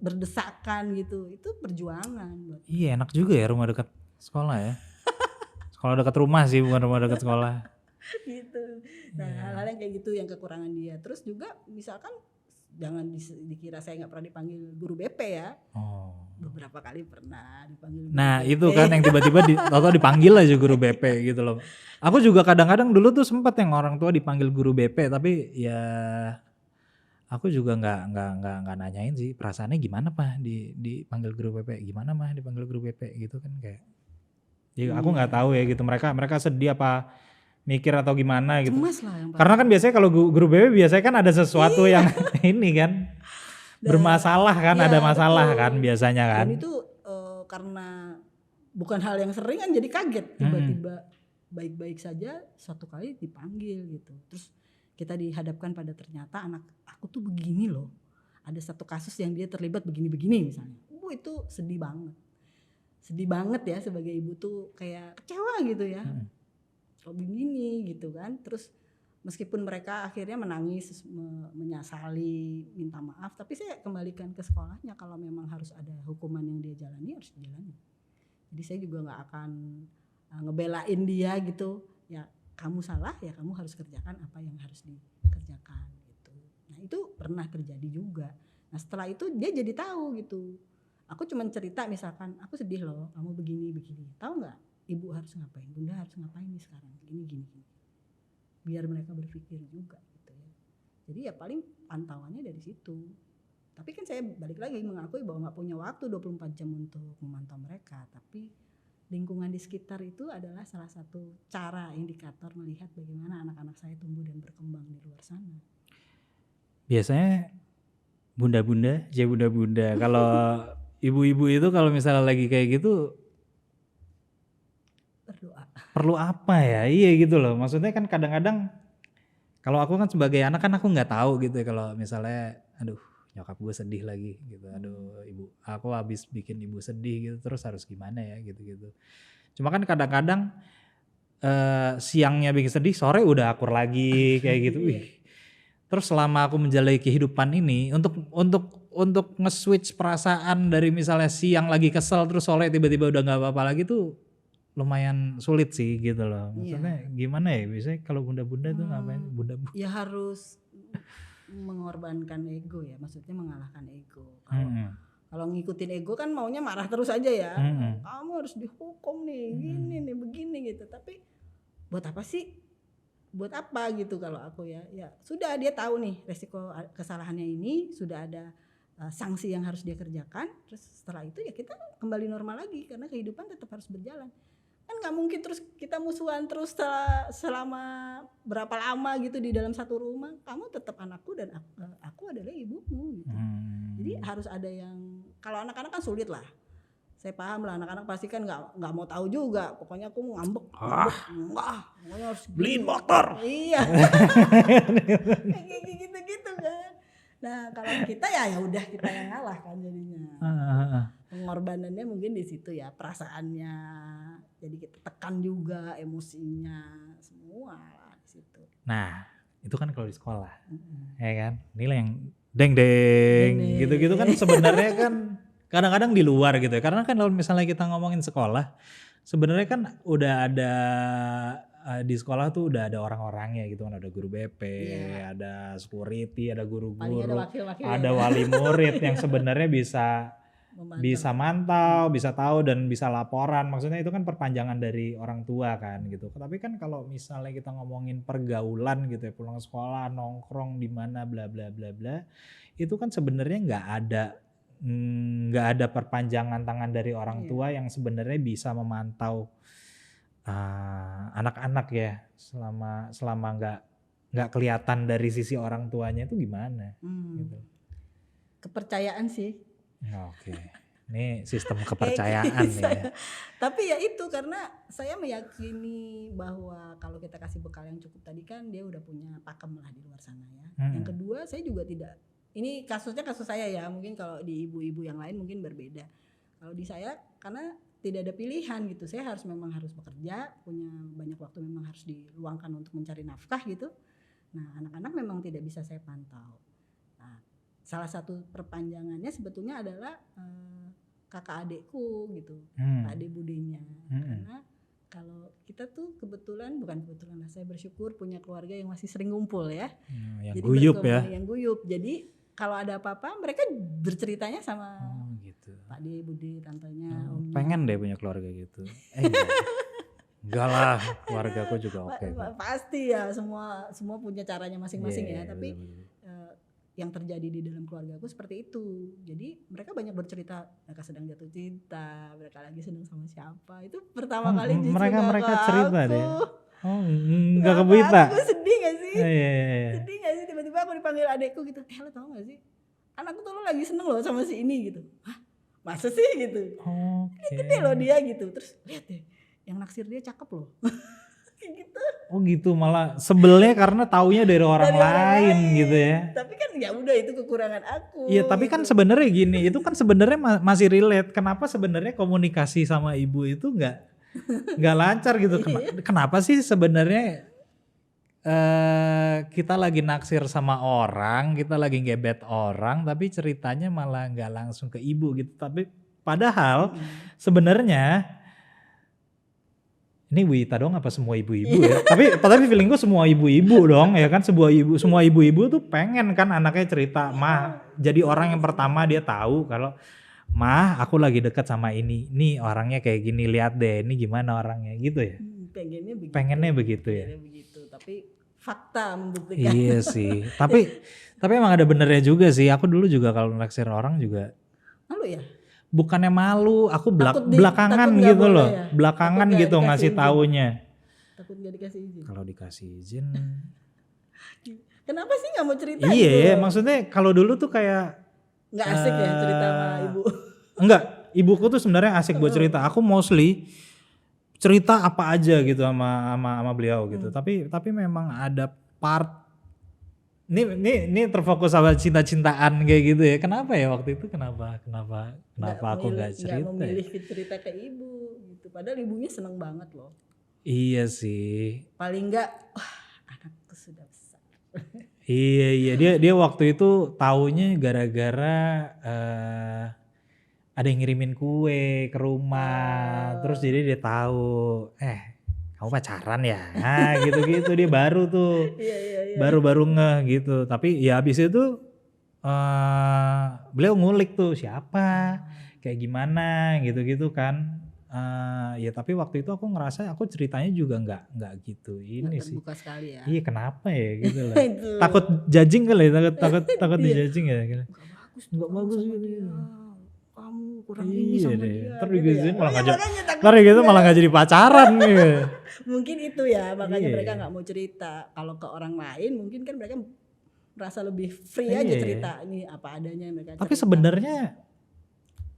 berdesakan gitu. Itu perjuangan buat. Iya enak juga ya rumah dekat sekolah ya. Sekolah dekat rumah sih, bukan rumah dekat sekolah. Gitu. Nah hal-hal yang kayak gitu yang kekurangan dia. Terus juga misalkan jangan dikira saya nggak pernah dipanggil guru BP ya. Beberapa kali pernah dipanggil guru nah BP. Itu kan yang tiba-tiba tahu dipanggil aja guru BP gitu loh. Aku juga kadang-kadang dulu tuh sempat yang orang tua dipanggil guru BP, tapi ya aku juga nggak nanyain sih perasaannya gimana Pak dipanggil guru BP, gimana mah dipanggil guru BP gitu kan, kayak ya aku nggak tahu ya gitu, mereka sedih apa mikir atau gimana gitu. Cemas lah yang karena kan biasanya kalau guru BP biasanya kan ada sesuatu yang ini kan bermasalah kan, ada masalah betul. Kan biasanya kan. Dan itu karena bukan hal yang sering kan jadi kaget tiba-tiba baik-baik saja suatu kali dipanggil gitu. Terus kita dihadapkan pada ternyata anak aku tuh begini loh. ada satu kasus yang dia terlibat begini-begini misalnya. Itu sedih banget ya, sebagai ibu tuh kayak kecewa gitu ya. Kok begini gitu kan. Terus meskipun mereka akhirnya menangis, menyesali, minta maaf, tapi saya kembalikan ke sekolahnya. Kalau memang harus ada hukuman yang dia jalani, harus dijalani. Jadi saya juga nggak akan ngebelain dia gitu. Ya kamu salah, ya kamu harus kerjakan apa yang harus dikerjakan gitu. Nah itu pernah terjadi juga. Nah setelah itu dia jadi tahu gitu. Aku cuma cerita misalkan, aku sedih loh, kamu begini. Tahu nggak? Ibu harus ngapain? Bunda harus ngapain nih sekarang? Gini. Biar mereka berpikir juga gitu ya. Jadi ya paling pantauannya dari situ. Tapi kan saya balik lagi mengakui bahwa nggak punya waktu 24 jam untuk memantau mereka. Tapi lingkungan di sekitar itu adalah salah satu cara indikator melihat bagaimana anak-anak saya tumbuh dan berkembang di luar sana. Biasanya bunda-bunda, kalau ibu-ibu itu kalau misalnya lagi kayak gitu Berdoa. Perlu apa ya? Iya gitu loh. Maksudnya kan kadang-kadang kalau aku kan sebagai anak kan aku nggak tahu gitu ya, kalau misalnya aduh nyokap gue sedih lagi gitu, aduh ibu aku habis bikin ibu sedih gitu, terus harus gimana ya gitu. Cuma kan kadang-kadang siangnya bikin sedih, sore udah akur lagi kayak gitu. Wih. Terus selama aku menjalani kehidupan ini untuk nge-switch perasaan dari misalnya siang lagi kesel terus sore tiba-tiba udah nggak apa-apa lagi tuh lumayan sulit sih gitu loh. Maksudnya gimana ya, biasanya kalau bunda-bunda tuh ngapain? Bunda-bunda ya harus mengorbankan ego ya, maksudnya mengalahkan ego. Kalau ngikutin ego kan maunya marah terus aja ya. Kamu harus dihukum nih, gini nih, begini gitu. Tapi buat apa sih? Buat apa gitu kalau aku ya? Ya sudah, dia tahu nih resiko kesalahannya ini, sudah ada sanksi yang harus dia kerjakan. Terus setelah itu ya kita kembali normal lagi, karena kehidupan tetap harus berjalan. Kan nggak mungkin terus kita musuhan terus selama berapa lama gitu di dalam satu rumah. Kamu tetap anakku dan aku adalah ibumu gitu. Jadi harus ada yang, kalau anak-anak kan sulit lah. Saya paham lah, anak-anak pasti kan nggak mau tahu juga. Pokoknya aku mau ngambek, pokoknya harus beliin motor. Iya. gitu kan. Nah kalau kita ya udah kita yang ngalah kan jadinya. Pengorbanannya mungkin di situ ya, perasaannya. Jadi kita tekan juga emosinya, semua lah di situ. Nah itu kan kalau di sekolah, ya kan, nilai yang deng gitu kan sebenarnya kan kadang-kadang di luar gitu ya. Karena kan kalau misalnya kita ngomongin sekolah, sebenarnya kan udah ada di sekolah tuh udah ada orang-orangnya gitu kan, ada guru BP, ada security, ada guru-guru, ada wali murid yang sebenarnya bisa mantau, bisa tahu dan bisa laporan. Maksudnya itu kan perpanjangan dari orang tua kan gitu. Tapi kan kalau misalnya kita ngomongin pergaulan gitu ya, pulang sekolah nongkrong di mana bla bla bla bla, itu kan sebenarnya nggak ada perpanjangan tangan dari orang tua yang sebenarnya bisa memantau anak-anak ya selama nggak kelihatan dari sisi orang tuanya itu gimana gitu. Kepercayaan sih. Oke. Ini sistem kepercayaan ya. Tapi ya itu, karena saya meyakini bahwa kalau kita kasih bekal yang cukup tadi kan dia udah punya pakem lah di luar sana ya. Yang kedua, saya juga tidak, ini kasus saya ya, mungkin kalau di ibu-ibu yang lain mungkin berbeda. Kalau di saya karena tidak ada pilihan gitu, saya memang harus bekerja, punya banyak waktu, memang harus diluangkan untuk mencari nafkah gitu. Nah anak-anak memang tidak bisa saya pantau. Nah, salah satu perpanjangannya sebetulnya adalah kakak adekku gitu, adik budenya. Karena kalau kita tuh bukan kebetulan lah, saya bersyukur punya keluarga yang masih sering ngumpul ya. Yang jadi guyup ya. Yang guyup. Jadi kalau ada apa-apa mereka berceritanya sama gitu. Pak De, Bude, tantenya, omnya. Pengen deh punya keluarga gitu. Enggak lah, keluargaku juga oke. Pasti ya, semua punya caranya masing-masing ya. Tapi yang terjadi di dalam keluarga aku seperti itu. Jadi mereka banyak bercerita, mereka sedang jatuh cinta, mereka lagi senang sama siapa. Itu pertama kali justru mereka cerita aku. deh. Oh, enggak ke Bita. Aku sedih gak sih? Iya. Sedih gak sih tiba-tiba aku dipanggil adekku gitu. Lo tau gak sih? Anakku tuh lo lagi seneng loh sama si ini gitu. Hah? Masa sih gitu? Gede loh dia gitu. Terus lihat deh, yang naksir dia cakep loh. Kayak gitu. Oh gitu, malah sebelnya karena taunya dari orang Dari orang lain lain. gitu ya. Tapi kan ya udah itu kekurangan aku. Iya, tapi kan gitu. sebenarnya gini, itu kan sebenarnya masih relate. Kenapa sebenarnya komunikasi sama ibu itu nggak lancar gitu? Kenapa sih sebenarnya kita lagi naksir sama orang, kita lagi gebet orang, tapi ceritanya malah nggak langsung ke ibu gitu. Tapi padahal sebenarnya ini Wita dong apa semua ibu-ibu ya? Tapi feeling gue semua ibu-ibu dong ya kan, semua ibu-ibu tuh pengen kan anaknya cerita, mah jadi orang yang pertama dia tahu kalau mah aku lagi deket sama ini, nih orangnya kayak gini, lihat deh ini gimana orangnya gitu ya. Pengennya begitu ya. Tapi fakta membuktikan. Iya sih. Tapi emang ada benernya juga sih. Aku dulu juga kalau naksir orang juga. Malu ya? Bukannya malu, aku takut belakangan nggak gitu boleh loh. ya? Belakangan Takut nggak gitu dikasih ngasih izin? taunya. Takut gak dikasih izin. Kalau dikasih izin. Kenapa sih gak mau cerita Iya gitu? ya, maksudnya kalau dulu tuh kayak. Gak asik ya cerita sama ibu? Enggak, ibuku tuh sebenarnya asik buat cerita. Aku mostly cerita apa aja gitu sama beliau gitu. Tapi memang ada part ini terfokus sama cinta-cintaan kayak gitu ya. Kenapa ya waktu itu kenapa aku nggak cerita? Nggak memilih cerita ke ibu gitu. Padahal ibunya seneng banget loh. Iya sih. Paling nggak, wah anakku sudah besar. Iya dia waktu itu taunya gara-gara ada yang ngirimin kue ke rumah, terus jadi dia tahu, kamu pacaran ya, nah gitu dia baru tuh, baru ngeh gitu. Tapi ya abis itu beliau ngulik tuh siapa, kayak gimana gitu kan. Ya tapi waktu itu aku ngerasa aku ceritanya juga nggak gitu ini sih. Terbuka sekali ya. Iya kenapa ya gitu loh. Takut judging kali, takut dijudging ya. Nggak bagus gitu. Kamu kurang ini sama dia. Ntar gitu malah nggak jadi pacaran gitu. Mungkin itu ya makanya mereka nggak mau cerita. Kalau ke orang lain mungkin kan mereka merasa lebih free aja cerita ini apa adanya mereka. Tapi sebenarnya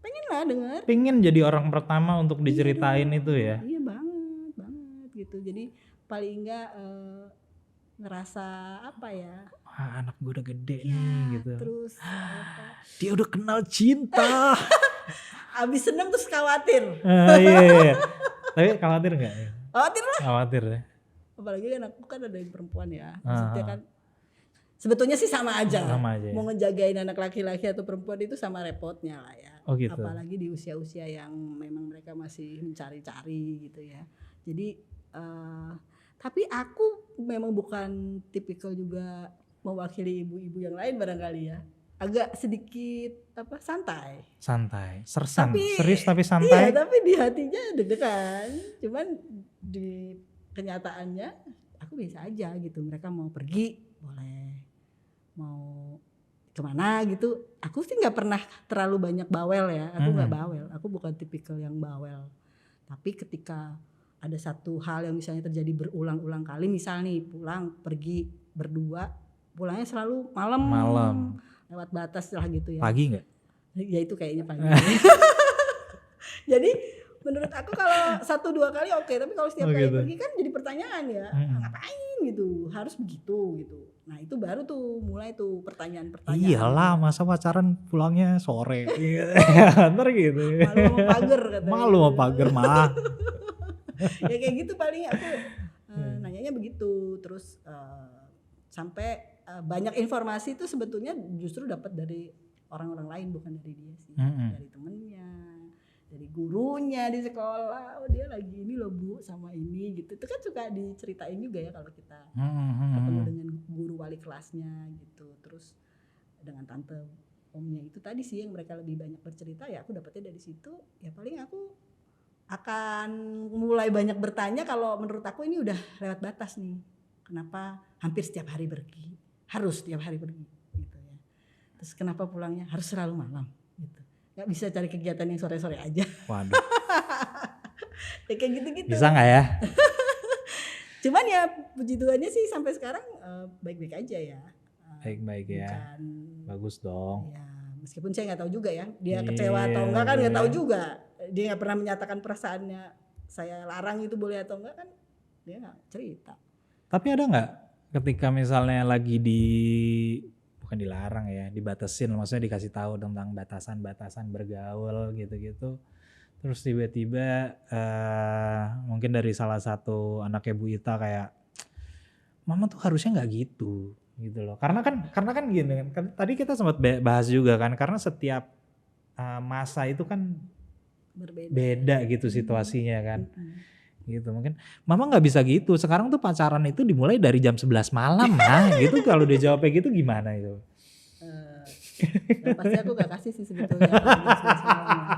pengen lah dengar. Pengen jadi orang pertama untuk diceritain itu ya. Iya banget gitu. Jadi paling enggak ngerasa apa ya? Anak gue udah gede nih gitu. Terus dia udah kenal cinta. Abis seneng terus khawatir. Iya. Tapi khawatir nggak? Khawatir lah. Khawatir ya. Apalagi kan aku kan ada yang perempuan ya. Maksudnya kan sebetulnya sih sama aja. Mau ngejagain anak laki-laki atau perempuan itu sama repotnya lah ya. Oh gitu. Apalagi di usia-usia yang memang mereka masih mencari-cari gitu ya. Jadi tapi aku memang bukan tipikal juga mewakili ibu-ibu yang lain barangkali ya. Agak sedikit santai, sersan, tapi, serius tapi santai. Iya, tapi di hatinya deg-degan. Cuman di kenyataannya aku biasa aja gitu. Mereka mau pergi boleh, mau kemana gitu. Aku sih nggak pernah terlalu banyak bawel ya. Aku nggak bawel. Aku bukan tipikal yang bawel. Tapi ketika ada satu hal yang misalnya terjadi berulang-ulang kali, misalnya nih pulang pergi berdua, pulangnya selalu malam. Lewat batas lah gitu ya. Pagi nggak? Ya itu kayaknya pagi. Jadi menurut aku kalau 1-2 kali oke, tapi kalau setiap kali pergi kan jadi pertanyaan ya, ngapain gitu, harus begitu gitu. Nah itu baru tuh mulai tuh pertanyaan-pertanyaan. Iyalah masa pacaran pulangnya sore. Ntar gitu. Malu sama pagar katanya. Malu sama pagar mah. Ya kayak gitu paling aku nanyanya begitu. Terus sampai banyak informasi itu sebetulnya justru dapat dari orang-orang lain bukan dari dia sih. Dari temennya, dari gurunya di sekolah. Oh dia lagi ini loh Bu sama ini gitu. Itu kan suka diceritain juga ya kalau kita ketemu dengan guru wali kelasnya gitu. Terus dengan tante omnya itu tadi sih yang mereka lebih banyak bercerita, ya aku dapetnya dari situ. Ya paling aku akan mulai banyak bertanya kalau menurut aku ini udah lewat batas nih. Kenapa hampir setiap hari pergi? Harus setiap hari pergi gitu ya. Terus kenapa pulangnya harus selalu malam gitu. Gak bisa cari kegiatan yang sore-sore aja. Waduh. Ya kayak gitu-gitu. Bisa gak ya? Cuman ya puji Tuhannya sih sampai sekarang baik-baik aja ya. Baik-baik ya. Bagus dong. Ya, meskipun saya gak tahu juga ya. Dia kecewa atau enggak kan gak tahu juga. Dia gak pernah menyatakan perasaannya saya larang itu boleh atau enggak kan. Dia gak cerita. Tapi ada nggak ketika misalnya lagi bukan dilarang ya, dibatasin, maksudnya dikasih tahu tentang batasan-batasan bergaul gitu-gitu. Terus tiba-tiba mungkin dari salah satu anaknya Bu Ita kayak, mama tuh harusnya nggak gitu loh. Karena kan gini kan, tadi kita sempat bahas juga kan, karena setiap masa itu kan beda gitu situasinya kan. Gitu mungkin mama nggak bisa gitu, sekarang tuh pacaran itu dimulai dari jam 11 malam gitu. Kalau dia jawabnya gitu gimana itu? Pasti aku gak kasih sih sebetulnya jam 11 malam ya.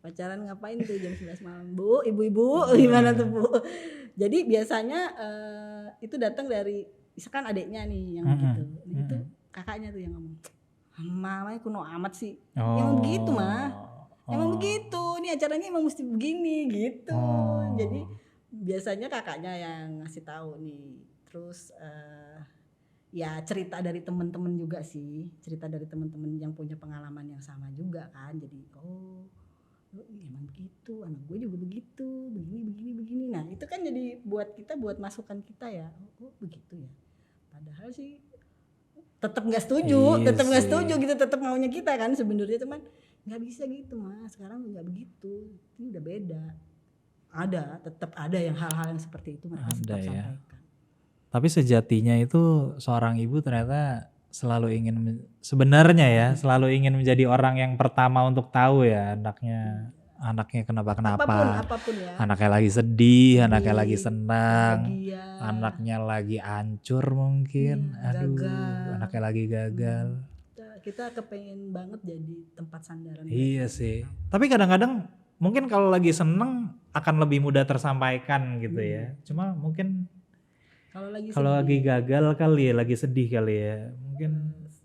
Pacaran ngapain tuh jam 11 malam, Bu, ibu-ibu gimana tuh Bu? Jadi biasanya itu datang dari misalkan adiknya nih yang gitu, itu kakaknya tuh yang ngomong, mamanya kuno amat sih, yang begitu mah. Emang begitu, nih acaranya emang mesti begini gitu. Jadi biasanya kakaknya yang ngasih tahu nih. Terus ya cerita dari teman-teman juga sih, cerita dari teman-teman yang punya pengalaman yang sama juga kan. Jadi emang begitu, anak gue juga begitu, begini. Nah itu kan jadi buat masukan kita ya, begitu ya. Padahal sih tetap nggak setuju, gitu, tetap maunya kita kan sebenarnya, cuman nggak bisa gitu mas, sekarang nggak begitu, ini udah beda. Tetap ada yang hal-hal yang seperti itu mereka tetap sampaikan. Tapi sejatinya itu seorang ibu ternyata selalu ingin selalu ingin menjadi orang yang pertama untuk tahu ya anaknya kenapa, apapun ya. Anaknya lagi sedih, anaknya lagi senang, anaknya lagi hancur mungkin, gagal. Anaknya lagi gagal. Kita kepengen banget jadi tempat sandaran. Iya sih. Tapi kadang-kadang mungkin kalau lagi seneng akan lebih mudah tersampaikan gitu ya. Cuma mungkin kalau lagi gagal kali ya, lagi sedih kali ya. Mungkin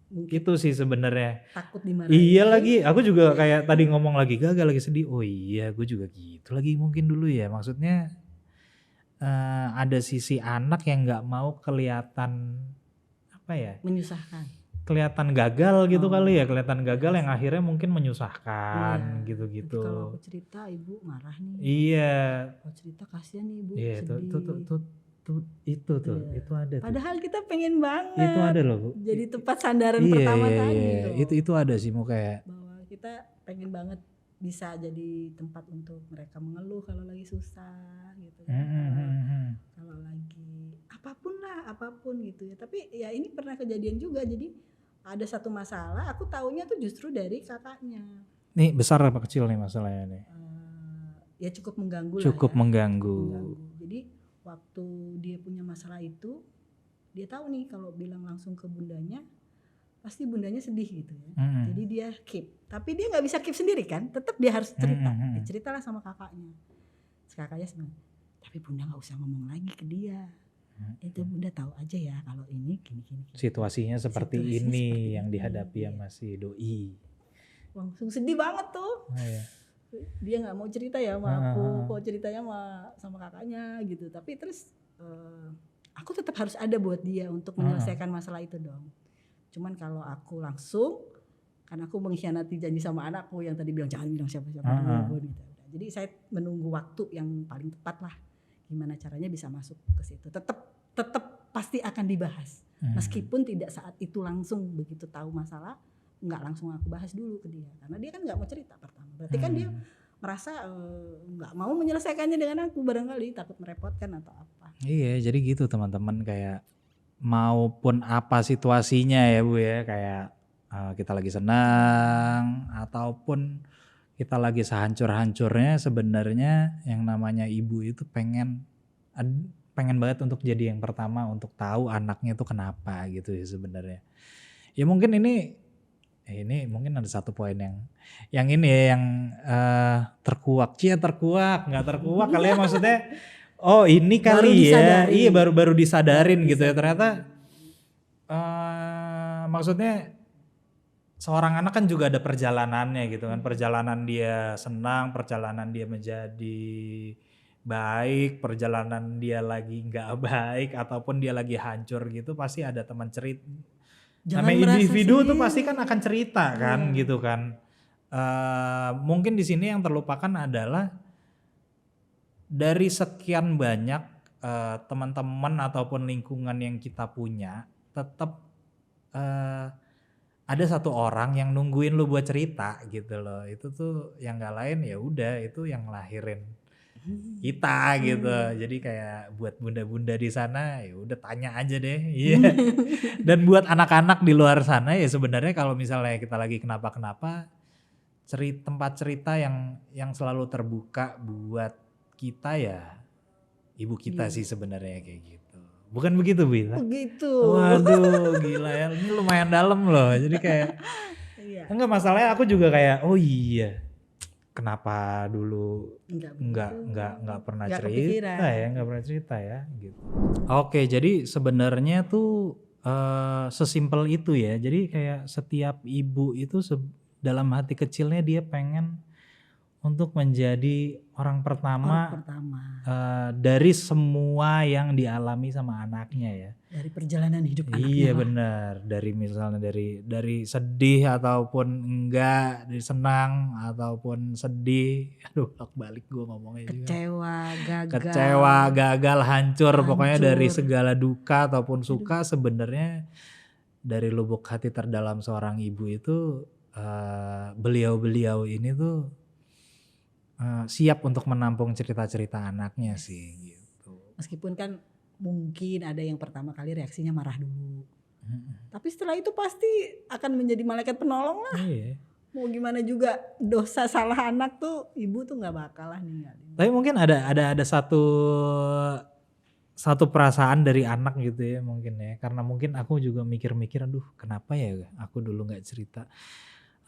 itu sih sebenarnya. Takut dimarahin. Iya lagi, aku juga kayak tadi ngomong lagi gagal, lagi sedih. Oh iya, gue juga gitu lagi mungkin dulu ya. Maksudnya ada sisi anak yang nggak mau kelihatan menyusahkan. Kelihatan gagal gitu kali ya, kelihatan gagal yang akhirnya mungkin menyusahkan gitu-gitu. Kalau aku cerita ibu marah nih. Iya. Kalau cerita kasihan nih ibu. Iya itu ada. Padahal kita pengen banget. Itu ada loh Bu. Jadi tempat sandaran pertama tadi. Itu ada sih mau kayak. Bahwa kita pengen banget bisa jadi tempat untuk mereka mengeluh kalau lagi susah gitu kan. Kalau lagi apapun gitu ya. Tapi ya ini pernah kejadian juga, jadi ada satu masalah aku taunya tuh justru dari kakaknya. Nih besar apa kecil nih masalahnya nih? Ya cukup mengganggu Cukup lah ya. mengganggu. Jadi waktu dia punya masalah itu, dia tahu nih kalau bilang langsung ke bundanya pasti bundanya sedih gitu ya. Jadi dia keep, tapi dia nggak bisa keep sendiri kan, tetap dia harus cerita. Diceritalah sama kakaknya. Kakaknya sebenarnya, tapi bunda nggak usah ngomong lagi ke dia. Itu bunda tahu aja ya kalau ini gini. Situasinya seperti ini yang dihadapi sama si doi. Langsung sedih banget tuh. Iya. Dia nggak mau cerita ya sama aku, kok ceritanya sama kakaknya gitu. Tapi terus aku tetap harus ada buat dia untuk menyelesaikan masalah itu dong. Cuman kalau aku langsung, karena aku mengkhianati janji sama anakku yang tadi bilang jangan bilang siapa-siapa dulu gitu. Jadi saya menunggu waktu yang paling tepat lah. Gimana caranya bisa masuk ke situ. Tetap pasti akan dibahas. Meskipun tidak saat itu langsung begitu tahu masalah, nggak langsung aku bahas dulu ke dia. Karena dia kan nggak mau cerita pertama. Berarti kan dia merasa nggak mau menyelesaikannya dengan aku, barangkali takut merepotkan atau apa. Iya, jadi gitu teman-teman, kayak maupun apa situasinya ya Bu ya, kayak kita lagi senang ataupun kita lagi sehancur-hancurnya, sebenarnya yang namanya ibu itu pengen banget untuk jadi yang pertama untuk tahu anaknya itu kenapa gitu ya sebenarnya. Ya mungkin ini mungkin ada satu poin yang ini ya, yang terkuak nggak terkuak kali ya, maksudnya oh ini kali ya, iya baru disadarin gitu ya ternyata. Maksudnya seorang anak kan juga ada perjalanannya gitu kan, perjalanan dia senang, perjalanan dia menjadi baik, perjalanan dia lagi nggak baik ataupun dia lagi hancur gitu, pasti ada teman cerita. Namanya individu tuh pasti kan akan cerita kan gitu kan. Mungkin di sini yang terlupakan adalah dari sekian banyak teman-teman ataupun lingkungan yang kita punya tetap ada satu orang yang nungguin lu buat cerita gitu loh. Itu tuh yang gak lain ya udah itu yang lahirin kita gitu. Jadi kayak buat bunda-bunda di sana ya udah tanya aja deh. Iya. Dan buat anak-anak di luar sana ya sebenarnya kalau misalnya kita lagi kenapa-kenapa tempat cerita yang selalu terbuka buat kita ya ibu kita sih sebenarnya kayak gitu. Bukan begitu Bita? Begitu. Waduh gila ya, ini lumayan dalam loh. Jadi kayak enggak masalahnya aku juga kayak oh iya. Kenapa dulu enggak pernah cerita ya, enggak pernah cerita ya gitu. Oke, jadi sebenarnya tuh sesimpel itu ya. Jadi kayak setiap ibu itu dalam hati kecilnya dia pengen untuk menjadi orang pertama dari semua yang dialami sama anaknya ya. Dari perjalanan hidup anaknya. Iya benar, dari misalnya dari sedih ataupun enggak, dari senang ataupun sedih. Aduh, balik gue ngomongnya juga. Kecewa, gagal, hancur. Pokoknya dari segala duka ataupun suka sebenarnya dari lubuk hati terdalam seorang ibu itu beliau-beliau ini tuh siap untuk menampung cerita-cerita anaknya sih gitu. Meskipun kan mungkin ada yang pertama kali reaksinya marah dulu. Tapi setelah itu pasti akan menjadi malaikat penolong lah. Iya. Mau gimana juga dosa salah anak tuh ibu tuh nggak bakal lah ninggalin. Tapi mungkin ada satu perasaan dari anak gitu ya mungkin ya. Karena mungkin aku juga mikir-mikir aduh kenapa ya aku dulu gak cerita.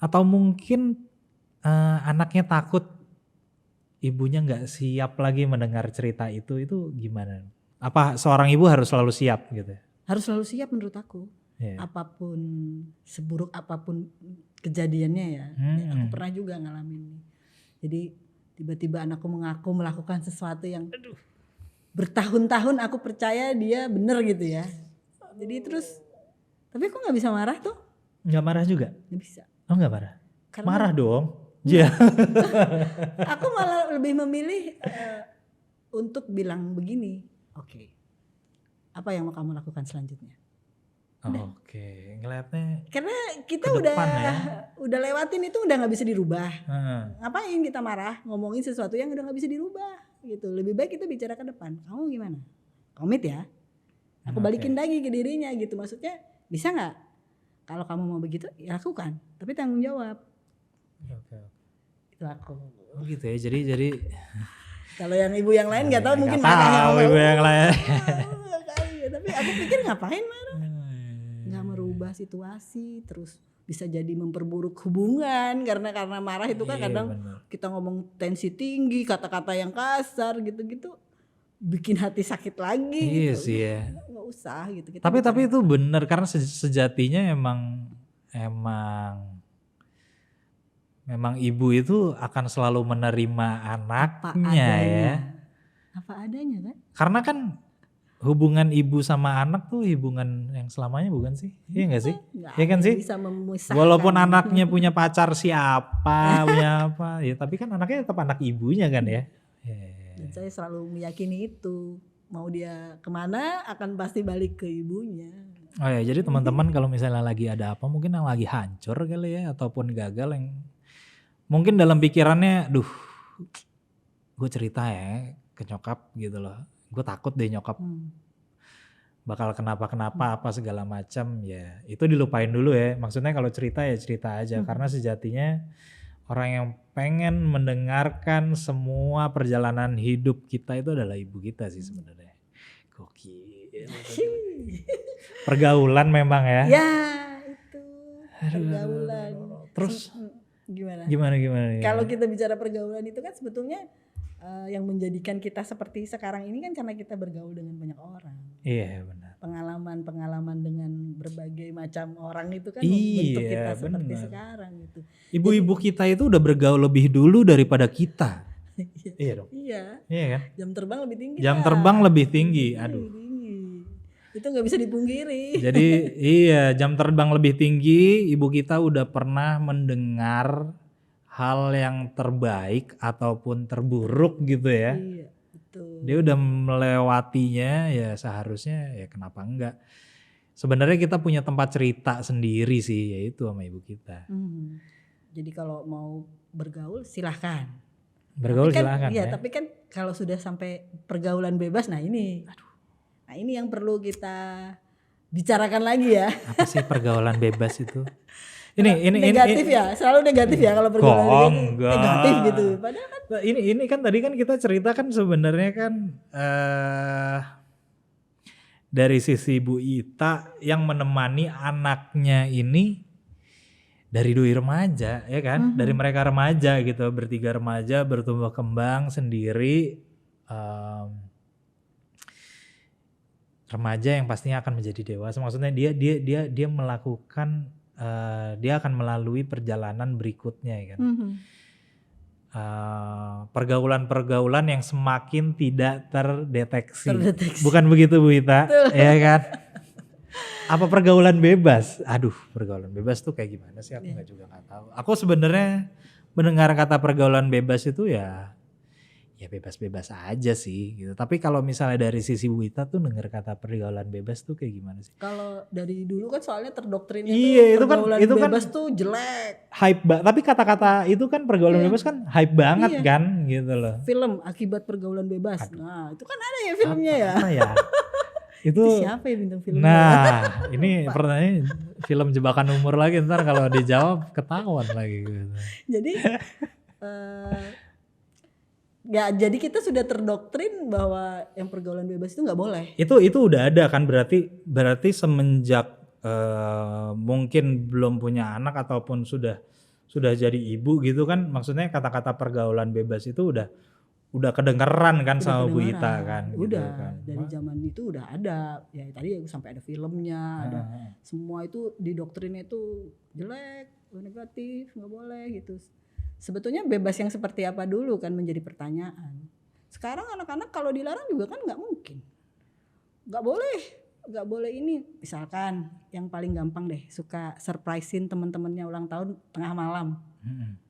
Atau mungkin anaknya takut ibunya nggak siap lagi mendengar cerita itu gimana? Apa seorang ibu harus selalu siap gitu? Harus selalu siap menurut aku. Apapun seburuk apapun kejadiannya ya. Aku pernah juga ngalamin. Jadi tiba-tiba anakku mengaku melakukan sesuatu yang bertahun-tahun aku percaya dia bener gitu ya. Jadi terus tapi aku nggak bisa marah tuh. Nggak marah juga? Nggak bisa. Oh nggak marah? Karena marah dong. Iya. Aku malah lebih memilih untuk bilang begini. Oke. Apa yang mau kamu lakukan selanjutnya? Oke, ngeliatnya. Karena kita udah lewatin itu udah nggak bisa dirubah. Ngapain kita marah ngomongin sesuatu yang udah nggak bisa dirubah gitu. Lebih baik kita bicara ke depan. Kamu gimana? Komit ya. Aku balikin lagi ke dirinya gitu. Maksudnya bisa nggak? Kalau kamu mau begitu ya lakukan. Tapi tanggung jawab. Oke. Itu aku. Oh gitu ya. Jadi kalau yang ibu yang lain nggak tahu mungkin marah ibu yang lain. Tapi aku pikir ngapain marah? Nggak merubah situasi, terus bisa jadi memperburuk hubungan karena marah itu kan kadang kita ngomong tensi tinggi, kata-kata yang kasar gitu-gitu bikin hati sakit lagi. Iya gitu. sih ya. Nggak usah gitu. Tapi itu benar karena sejatinya memang ibu itu akan selalu menerima anaknya ya. Apa adanya kan? Karena kan hubungan ibu sama anak tuh hubungan yang selamanya bukan sih? Iya gak sih? Iya kan sih? Bisa memisahkan. Walaupun anaknya punya pacar siapa, punya apa, ya tapi kan anaknya tetap anak ibunya kan ya. Dan saya selalu meyakini itu. Mau dia kemana akan pasti balik ke ibunya. Oh ya, jadi teman-teman kalau misalnya lagi ada apa, mungkin yang lagi hancur kali ya, ataupun gagal yang mungkin dalam pikirannya, duh gue cerita ya ke nyokap gitu loh. Gue takut deh nyokap bakal kenapa-kenapa apa segala macam ya. Itu dilupain dulu ya. Maksudnya kalau cerita ya cerita aja. Karena sejatinya orang yang pengen mendengarkan semua perjalanan hidup kita itu adalah ibu kita sih sebenarnya. Gokil. Pergaulan memang ya. Ya itu pergaulan. Terus gimana? Ya? Kalau kita bicara pergaulan itu kan sebetulnya yang menjadikan kita seperti sekarang ini kan karena kita bergaul dengan banyak orang. Iya benar. Pengalaman dengan berbagai macam orang itu kan membentuk kita seperti sekarang gitu. Ibu-ibu kita itu udah bergaul lebih dulu daripada kita. Iya dong. Iya kan? Jam terbang lebih tinggi. Jam terbang lebih tinggi. Aduh. Itu nggak bisa dipungkiri. Jadi iya jam terbang lebih tinggi. Ibu kita udah pernah mendengar hal yang terbaik ataupun terburuk gitu ya. Iya betul. Dia udah melewatinya, ya seharusnya ya kenapa enggak. Sebenarnya kita punya tempat cerita sendiri sih, yaitu sama ibu kita. Jadi kalau mau bergaul silahkan. Bergaul Tapi kan, silahkan iya, ya. tapi kan kalau sudah sampai pergaulan bebas, nah ini yang perlu kita bicarakan lagi ya. Apa sih pergaulan bebas itu? Ini Negatif ya, selalu negatif ya kalau pergaulan bebas itu enggak. negatif gitu. Padahal kan Nah, ini kan tadi kan kita cerita kan sebenarnya kan dari sisi Bu Ita yang menemani anaknya ini dari doi remaja ya kan, dari mereka remaja gitu, bertiga remaja bertumbuh kembang sendiri, remaja yang pastinya akan menjadi dewasa. Maksudnya dia melakukan, dia akan melalui perjalanan berikutnya ya kan. Pergaulan-pergaulan yang semakin tidak terdeteksi. Bukan begitu Bu Ita, ya kan? Apa pergaulan bebas? Aduh, pergaulan bebas tuh kayak gimana sih? Aku nggak tahu. Aku sebenarnya mendengar kata pergaulan bebas itu ya bebas-bebas aja sih gitu. Tapi kalau misalnya dari sisi Bu Ita tuh dengar kata pergaulan bebas tuh kayak gimana sih? kalau dari dulu kan soalnya terdoktrinnya Iya, tuh itu kan pergaulan bebas tuh jelek. Hype tapi kata-kata itu kan pergaulan bebas kan hype banget kan gitu loh. Film akibat pergaulan bebas. Nah, itu kan ada ya filmnya ya. Apa ya? Itu siapa ya bintang filmnya? Nah, ini pertanyaan film jebakan umur lagi, ntar kalau dijawab ketahuan lagi gitu. Jadi ya jadi kita sudah terdoktrin bahwa yang pergaulan bebas itu nggak boleh. Itu udah ada kan, berarti semenjak mungkin belum punya anak ataupun sudah jadi ibu gitu kan, maksudnya kata-kata pergaulan bebas itu udah kedengeran kan sama Bu Ita kan. Udah, gitu kan. dari zaman itu udah ada. Ya tadi sampai ada filmnya, ada semua itu didoktrinnya itu jelek, negatif, nggak boleh gitu. Sebetulnya bebas yang seperti apa dulu kan menjadi pertanyaan. Sekarang anak-anak kalau dilarang juga kan nggak mungkin. Nggak boleh ini. Misalkan yang paling gampang deh, suka surprisein teman-temannya ulang tahun tengah malam.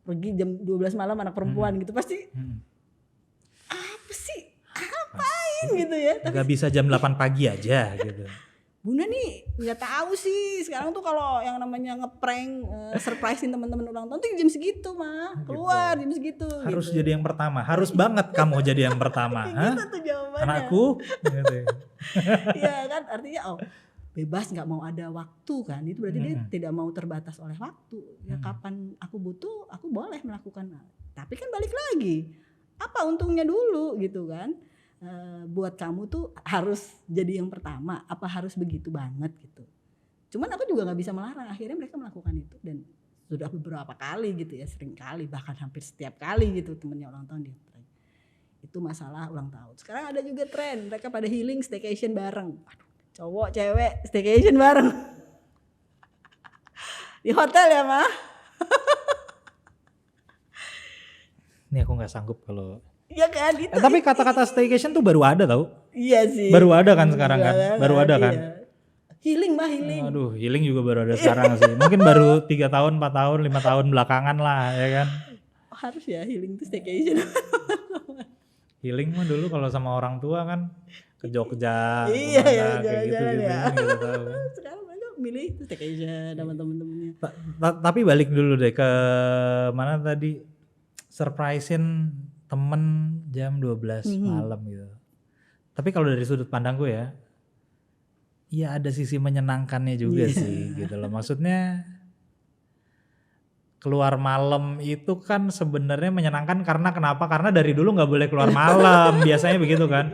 Pergi jam 12 malam anak perempuan gitu pasti apa sih? Apain gitu ya. Gak bisa jam 8 pagi aja gitu. Bunda nih nggak tahu sih sekarang tuh kalau yang namanya ngeprank surprisein teman-teman ulang tahun tuh jam segitu mah keluar jam segitu. Harus gitu. Jadi yang pertama, harus banget kamu jadi yang pertama. Gitu tuh jawabannya. Anakku. Gitu. Iya kan artinya bebas nggak mau ada waktu kan, itu berarti dia tidak mau terbatas oleh waktu. Ya kapan aku butuh aku boleh melakukan. Tapi kan balik lagi apa untungnya dulu gitu kan. Buat kamu tuh harus jadi yang pertama apa harus begitu banget gitu. Cuman aku juga nggak bisa melarang, akhirnya mereka melakukan itu dan sudah beberapa kali gitu ya, sering kali bahkan hampir setiap kali gitu temennya ulang tahun dia tren. Itu masalah ulang tahun. Sekarang ada juga tren mereka pada healing staycation bareng. Aduh, cowok cewek staycation bareng di hotel ya mah. Ini aku nggak sanggup kalau. Iya kan itu. Tapi kata-kata staycation tuh baru ada tau? Iya sih. Baru ada kan sekarang kan? Baru ada kan? Iya. Healing mah healing. Aduh, healing juga baru ada sekarang sih. Mungkin baru 3 tahun, 4 tahun, 5 tahun belakangan lah ya kan? Harus ya healing tuh staycation. Healing mah dulu kalau sama orang tua kan ke Jogja, iya, kayak gitu ya. Gitu tahu kan. Sekarang mereka milih tuh staycation sama temen-temennya. Tapi balik dulu deh ke mana tadi, surprisein temen jam 12 malam gitu. Tapi kalau dari sudut pandangku ya, iya ada sisi menyenangkannya juga sih gitu loh. Maksudnya keluar malam itu kan sebenarnya menyenangkan karena kenapa? Karena dari dulu nggak boleh keluar malam, biasanya begitu kan.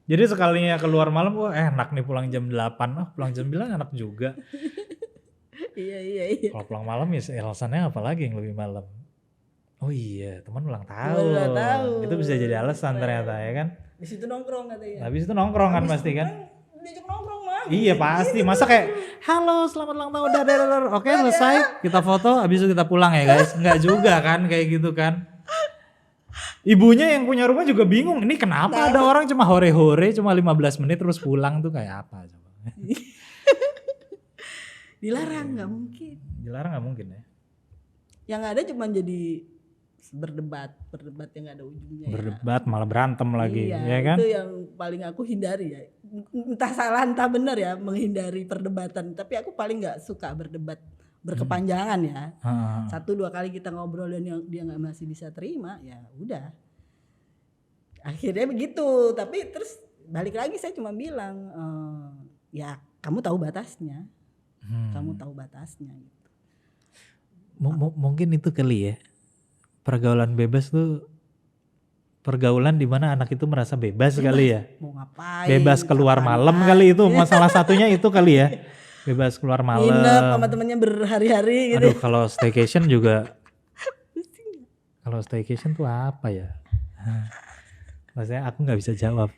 Jadi sekalinya keluar malam, wah enak nih pulang jam 8, pulang jam 9 enak juga. Iya. Kalau pulang malam ya alasannya apa lagi yang lebih malam? Oh iya, teman ulang tahun. Itu bisa jadi alasan ternyata ya kan. Di situ nongkrong katanya. Habis itu nongkrong kan pasti kan. Diajak nongkrong mah. Iya pasti, masa kayak halo selamat ulang tahun dadar. Oke selesai, kita foto habis itu kita pulang ya guys. Enggak juga kan kayak gitu kan. Ibunya yang punya rumah juga bingung, ini kenapa ada orang cuma hore-hore cuma 15 menit terus pulang tuh kayak apa coba. Dilarang nggak mungkin. Dilarang nggak mungkin ya. Yang ada cuma jadi berdebat yang nggak ada ujungnya. Berdebat malah berantem lagi, iya, ya kan? Itu yang paling aku hindari ya. Entah salah entah benar ya menghindari perdebatan. Tapi aku paling nggak suka berdebat berkepanjangan ya. 1-2 kali kita ngobrol dan dia nggak masih bisa terima, ya udah. Akhirnya begitu. Tapi terus balik lagi saya cuma bilang, ya kamu tahu batasnya, kamu tahu batasnya. Gitu. Mungkin itu kali ya. Pergaulan bebas tuh pergaulan di mana anak itu merasa bebas kali ya. Mau ngapain? Bebas keluar malam kali itu masalah satunya itu kali ya. Bebas keluar malam. Nginep sama temennya berhari-hari gitu. Aduh, kalau staycation juga. Kalau staycation tuh apa ya? Maksudnya aku nggak bisa jawab.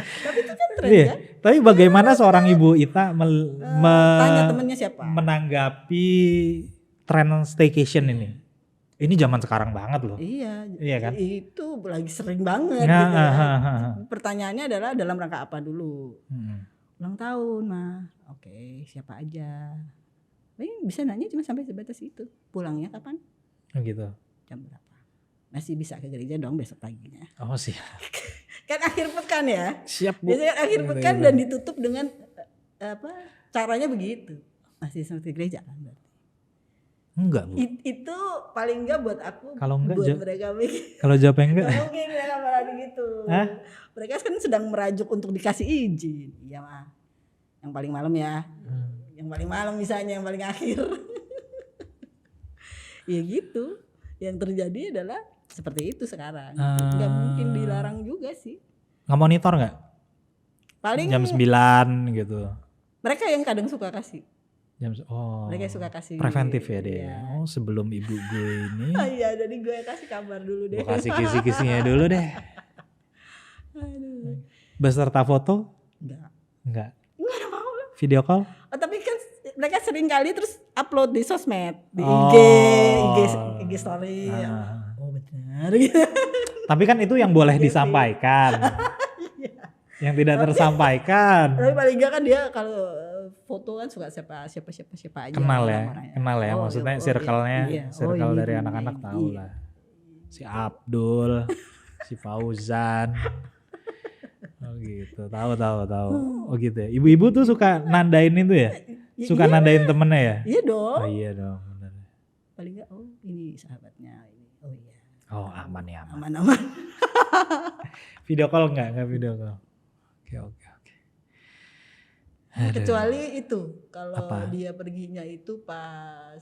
Tapi itu kan tren Iya. kan? Tapi bagaimana seorang ibu Ita Tanya temennya siapa? menanggapi tren staycation ini? Ini zaman sekarang banget loh. Iya kan? Itu lagi sering banget Nah, gitu ya. Pertanyaannya adalah dalam rangka apa dulu? Ulang tahun mah, oke, siapa aja? Ini bisa nanya cuma sampai sebatas itu. Pulangnya kapan? Oh gitu. Jam berapa? Masih bisa ke gereja dong besok paginya. Oh siap. Kan akhir pekan ya. Siap Bu. Biasanya akhir pekan dan ditutup dengan caranya begitu. Masih seperti gereja kan berarti. Enggak Bu. Itu paling enggak buat aku. Kalau enggak buat mereka mikir. Kalau jawabnya enggak. Gak mungkin mereka malah gitu. Hah? Mereka kan sedang merajuk untuk dikasih izin. Iya mah. Yang paling malam ya. Yang paling malam misalnya, yang paling akhir. Ya gitu. Yang terjadi adalah seperti itu sekarang. Gak mungkin dilarang juga sih. Nggak monitor nggak? Paling Jam 9 gitu. mereka yang kadang suka kasih. Mereka suka kasih. Preventif ya dia. Iya. Oh sebelum ibu gue ini. Iya, jadi gue kasih kabar dulu deh. Gue kasih kisi-kisinya dulu deh. Aduh. Beserta foto? Enggak ada mau lah. Video call? Oh, tapi kan mereka sering kali terus upload di sosmed, di IG story. Oh benar. Tapi kan itu yang boleh disampaikan. Yang tidak tersampaikan. Tapi paling enggak kan dia kalau foto kan suka siapa aja. Kenal ya. Maksudnya circle-nya, circle dari anak-anak tahu lah. Si Abdul, si Fauzan. Oh gitu, tahu. Oh gitu ya. Ibu-ibu tuh suka nandain itu ya? Suka nandain temennya ya? Iya dong. Oh iya dong, benar. Paling enggak, oh ini sahabatnya ini. Oh iya. Oh aman ya, aman. Video call enggak video call. Oke. Kecuali itu kalau dia perginya itu pas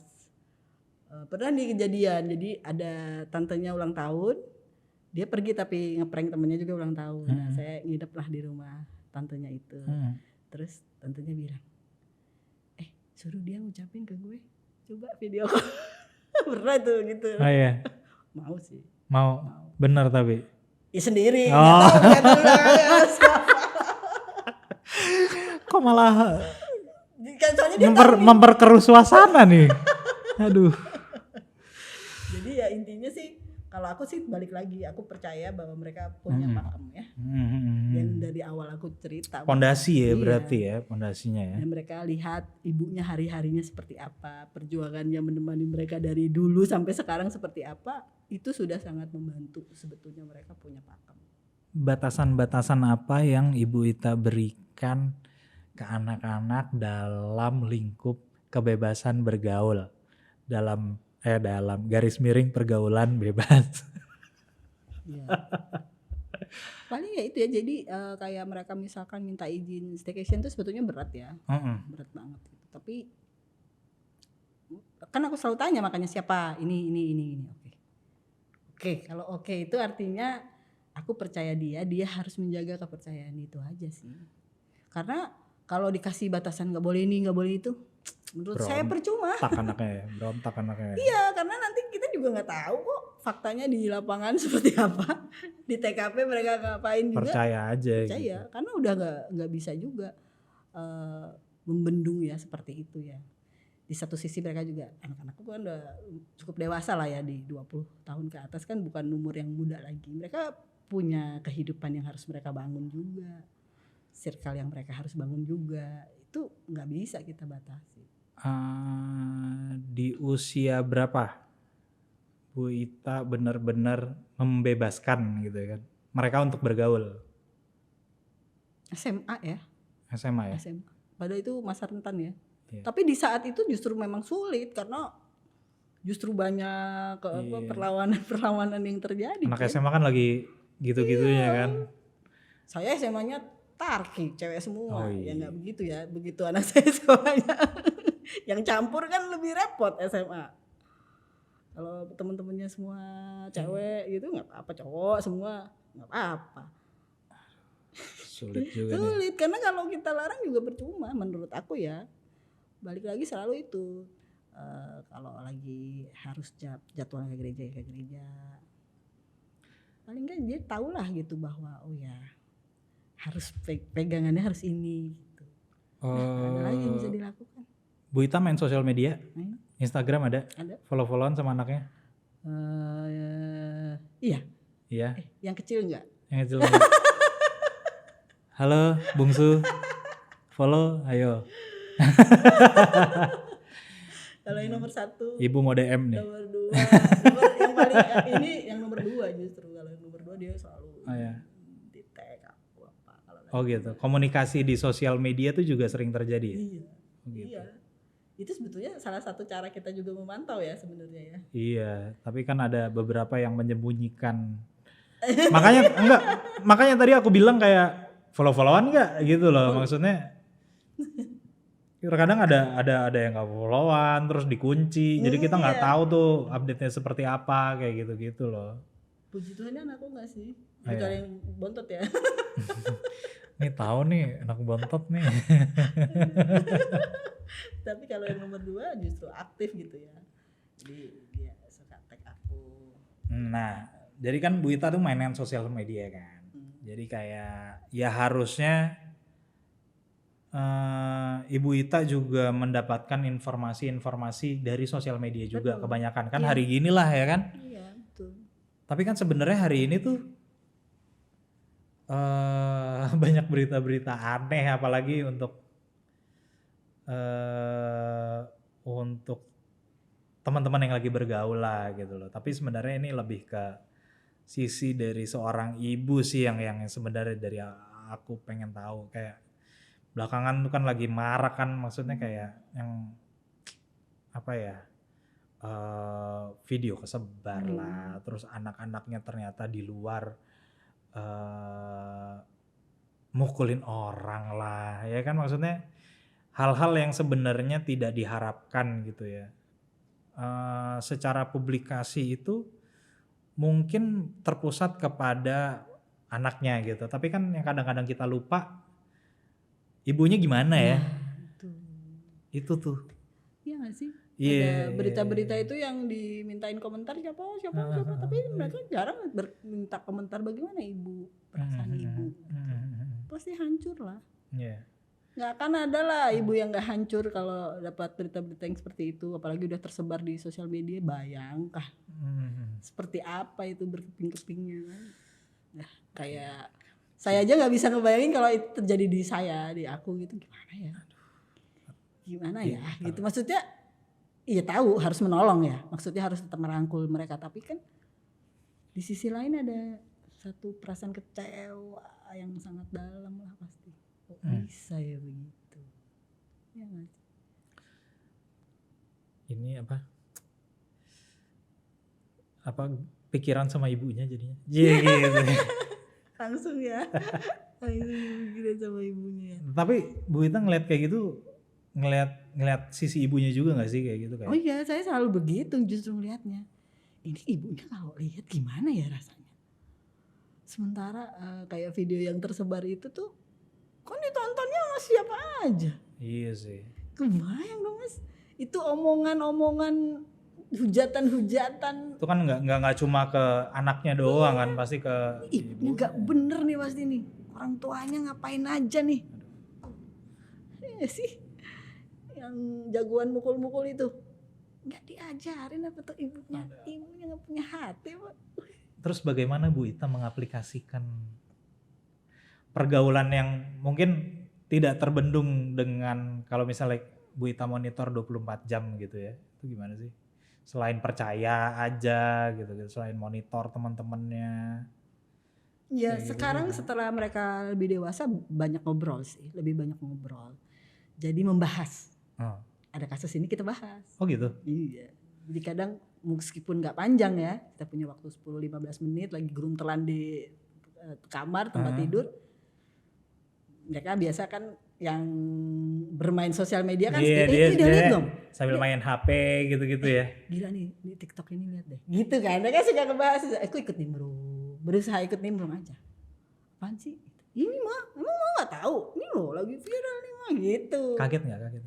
pernah nih kejadian. Jadi ada tantenya ulang tahun, dia pergi tapi ngeprank temennya juga ulang tahun. Nah, saya nginep lah di rumah tantenya itu. Terus tantenya bilang, suruh dia ngucapin ke gue, coba video call. Pernah tuh gitu. Oh iya. Mau sih. Mau. Bener tapi. Ya sendiri. Oh. Gak tahu. Kok malah memperkeruh suasana nih. Aduh. Jadi ya intinya sih kalau aku sih balik lagi, aku percaya bahwa mereka punya pakem ya. Yang dari awal aku cerita. Pondasi ya berarti ya, pondasinya ya. Dan mereka lihat ibunya hari-harinya seperti apa, perjuangannya menemani mereka dari dulu sampai sekarang seperti apa, itu sudah sangat membantu sebetulnya mereka punya pakem. Batasan-batasan apa yang Ibu Ita berikan ke anak-anak dalam lingkup kebebasan bergaul, dalam garis miring pergaulan bebas? Ya. Paling ya itu ya, jadi kayak mereka misalkan minta izin staycation itu sebetulnya berat ya, berat banget gitu. Tapi kan aku selalu tanya makanya siapa ini. Oke, kalau oke itu artinya aku percaya dia harus menjaga kepercayaan itu aja sih. Karena kalau dikasih batasan nggak boleh ini nggak boleh itu, menurut saya percuma. Berontak anaknya. Iya, karena nanti kita juga nggak tahu kok faktanya di lapangan seperti apa, di TKP mereka ngapain juga. Percaya aja. Percaya, gitu. Karena udah nggak bisa juga membendung ya seperti itu ya. Di satu sisi mereka juga anak-anakku kan udah cukup dewasa lah ya, di 20 tahun ke atas kan bukan umur yang muda lagi. Mereka punya kehidupan yang harus mereka bangun juga, circle yang mereka harus bangun juga, itu nggak bisa kita batasi. Di usia berapa Bu Ita benar-benar membebaskan gitu kan mereka untuk bergaul? SMA ya, SMA ya? SMA. Padahal itu masa rentan ya. Iya. Tapi di saat itu justru memang sulit karena justru banyak perlawanan yang terjadi. Anak kan? SMA kan lagi gitu-gitunya kan. Saya SMA-nya Tarki, cewek semua. Oh, iya. Ya nggak begitu ya, begitu anak saya sekolahnya. Yang campur kan lebih repot SMA. Kalau teman-temannya semua cewek gitu nggak apa-apa, cowok semua nggak apa-apa. Sulit juga nih. Sulit karena kalau kita larang juga percuma menurut aku ya. Balik lagi selalu itu. Kalau lagi harus jadwal ke gereja. Paling kan dia tahulah gitu bahwa oh ya harus pegangannya harus ini gitu. Ada lagi yang bisa dilakukan. Bu Ita main sosial media? Instagram ada? Ada. Follow-followan sama anaknya? Iya. Iya. Yang kecil enggak? Yang kecil. Halo bungsu, follow, ayo. Kalau yang nomor 1. Ibu mau DM nih. Nomor 2. Yang paling ini yang nomor 2 justru. Kalau yang nomor 2 dia selalu di tag aku apa. Kalau gitu. Komunikasi di sosial media tuh juga sering terjadi ya? Iya. Gitu. Iya. Itu sebetulnya salah satu cara kita juga memantau ya sebenarnya ya. Iya, tapi kan ada beberapa yang menyembunyikan. Makanya tadi aku bilang kayak follow-followan enggak gitu loh, maksudnya. Terkadang ada yang nggak followan terus dikunci, jadi kita nggak tahu tuh update-nya seperti apa kayak gitu loh. Puji Tuhan anak aku nggak sih, bukan yang bontot ya. Nih tahu nih anak bontot nih. Tapi kalau yang nomor 2 justru aktif gitu ya, jadi dia suka tag aku. Nah, jadi kan Bu Ita tuh mainan sosial media kan, jadi kayak ya harusnya Ibu Ita juga mendapatkan informasi-informasi dari sosial media juga. Betul. Kebanyakan kan hari gini lah ya kan. Iya betul. Tapi kan sebenarnya hari ini tuh banyak berita-berita aneh, apalagi untuk teman-teman yang lagi bergaul lah gitu loh. Tapi sebenarnya ini lebih ke sisi dari seorang ibu sih yang sebenarnya dari aku pengen tahu. Kayak belakangan tuh kan lagi marak kan, maksudnya kayak yang apa ya, video kesebar lah, terus anak-anaknya ternyata di luar mukulin orang lah ya kan, maksudnya hal-hal yang sebenarnya tidak diharapkan gitu ya. Secara publikasi itu mungkin terpusat kepada anaknya gitu, tapi kan yang kadang-kadang kita lupa ibunya gimana ya? Itu tuh. Iya gak sih? Ada berita-berita itu yang dimintain komentar siapa, tapi mereka jarang minta komentar bagaimana ibu, perasaan ibu. Pasti hancur lah. Gak akan ada lah ibu yang gak hancur kalau dapat berita-berita yang seperti itu, apalagi udah tersebar di sosial media. Bayangkah seperti apa itu berkeping-kepingnya kan? Nah, kayak saya aja nggak bisa ngebayangin kalau itu terjadi di saya, di aku gitu, gimana ya gitu. Maksudnya iya tahu harus menolong ya, maksudnya harus tetap merangkul mereka, tapi kan di sisi lain ada satu perasaan kecewa yang sangat dalam lah pasti. Kok bisa ya begitu ya nggak sih? Ini apa pikiran sama ibunya jadinya gitu. Langsung ya gila sama ibunya. Tapi Bu Ita ngeliat kayak gitu, ngeliat sisi ibunya juga gak sih kayak gitu kayak? Oh iya, saya selalu begitu justru ngeliatnya. Ini ibunya kalau lihat gimana ya rasanya. Sementara kayak video yang tersebar itu tuh kan ditontonnya sama siapa aja. Iya sih. Kebayang dong Mas, itu omongan-omongan, hujatan-hujatan. Itu kan nggak cuma ke anaknya doang kan, pasti ke ibu. Nggak bener nih pasti nih, orang tuanya ngapain aja nih. Iya sih, yang jagoan mukul-mukul itu nggak diajarin apa tuh ibunya nggak punya hati Pak. Terus bagaimana Bu Ita mengaplikasikan pergaulan yang mungkin tidak terbendung dengan, kalau misalnya Bu Ita monitor 24 jam gitu ya, itu gimana sih? Selain percaya aja gitu, selain monitor teman-temannya. Ya Kayak gitu sekarang gimana? setelah mereka lebih dewasa banyak ngobrol sih, lebih banyak ngobrol. Jadi membahas. Oh. Ada kasus ini kita bahas. Oh gitu? Iya. Jadi kadang meskipun nggak panjang ya, kita punya waktu 10-15 menit lagi geruntelan di kamar tempat tidur. Mereka biasa kan yang bermain sosial media kan Iya, dia lihat dong. Sambil main HP gitu-gitu ya. Gila nih TikTok ini lihat deh. Gitu kan. Mereka suka ngebahas, aku ikut nimbrung. Berusaha ikut nimbrung aja. Apaan sih? Ini mah, emang mah gak tahu. Ini loh lagi viral nih mah gitu. Kaget nggak? Kaget?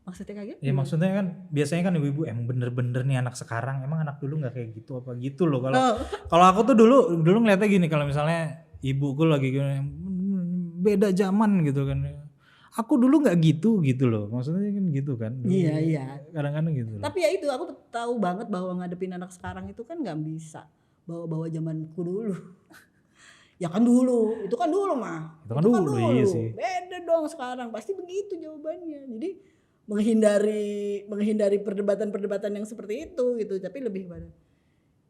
Maksudnya kaget? Ya maksudnya kan biasanya kan ibu-ibu emang bener-bener nih anak sekarang, emang anak dulu nggak kayak gitu apa gitu loh. Kalau aku tuh dulu ngeliatnya gini, kalau misalnya ibuku lagi gini, beda zaman gitu kan. Aku dulu nggak gitu loh, maksudnya kan gitu kan. Dulu, iya. Kadang-kadang gitu loh. Tapi ya itu aku tahu banget bahwa ngadepin anak sekarang itu kan nggak bisa bawa zamanku dulu. Ya kan dulu, itu kan dulu mah. Itu kan dulu, iya sih. Beda dong sekarang, pasti begitu jawabannya. Jadi menghindari perdebatan-perdebatan yang seperti itu gitu, tapi lebih pada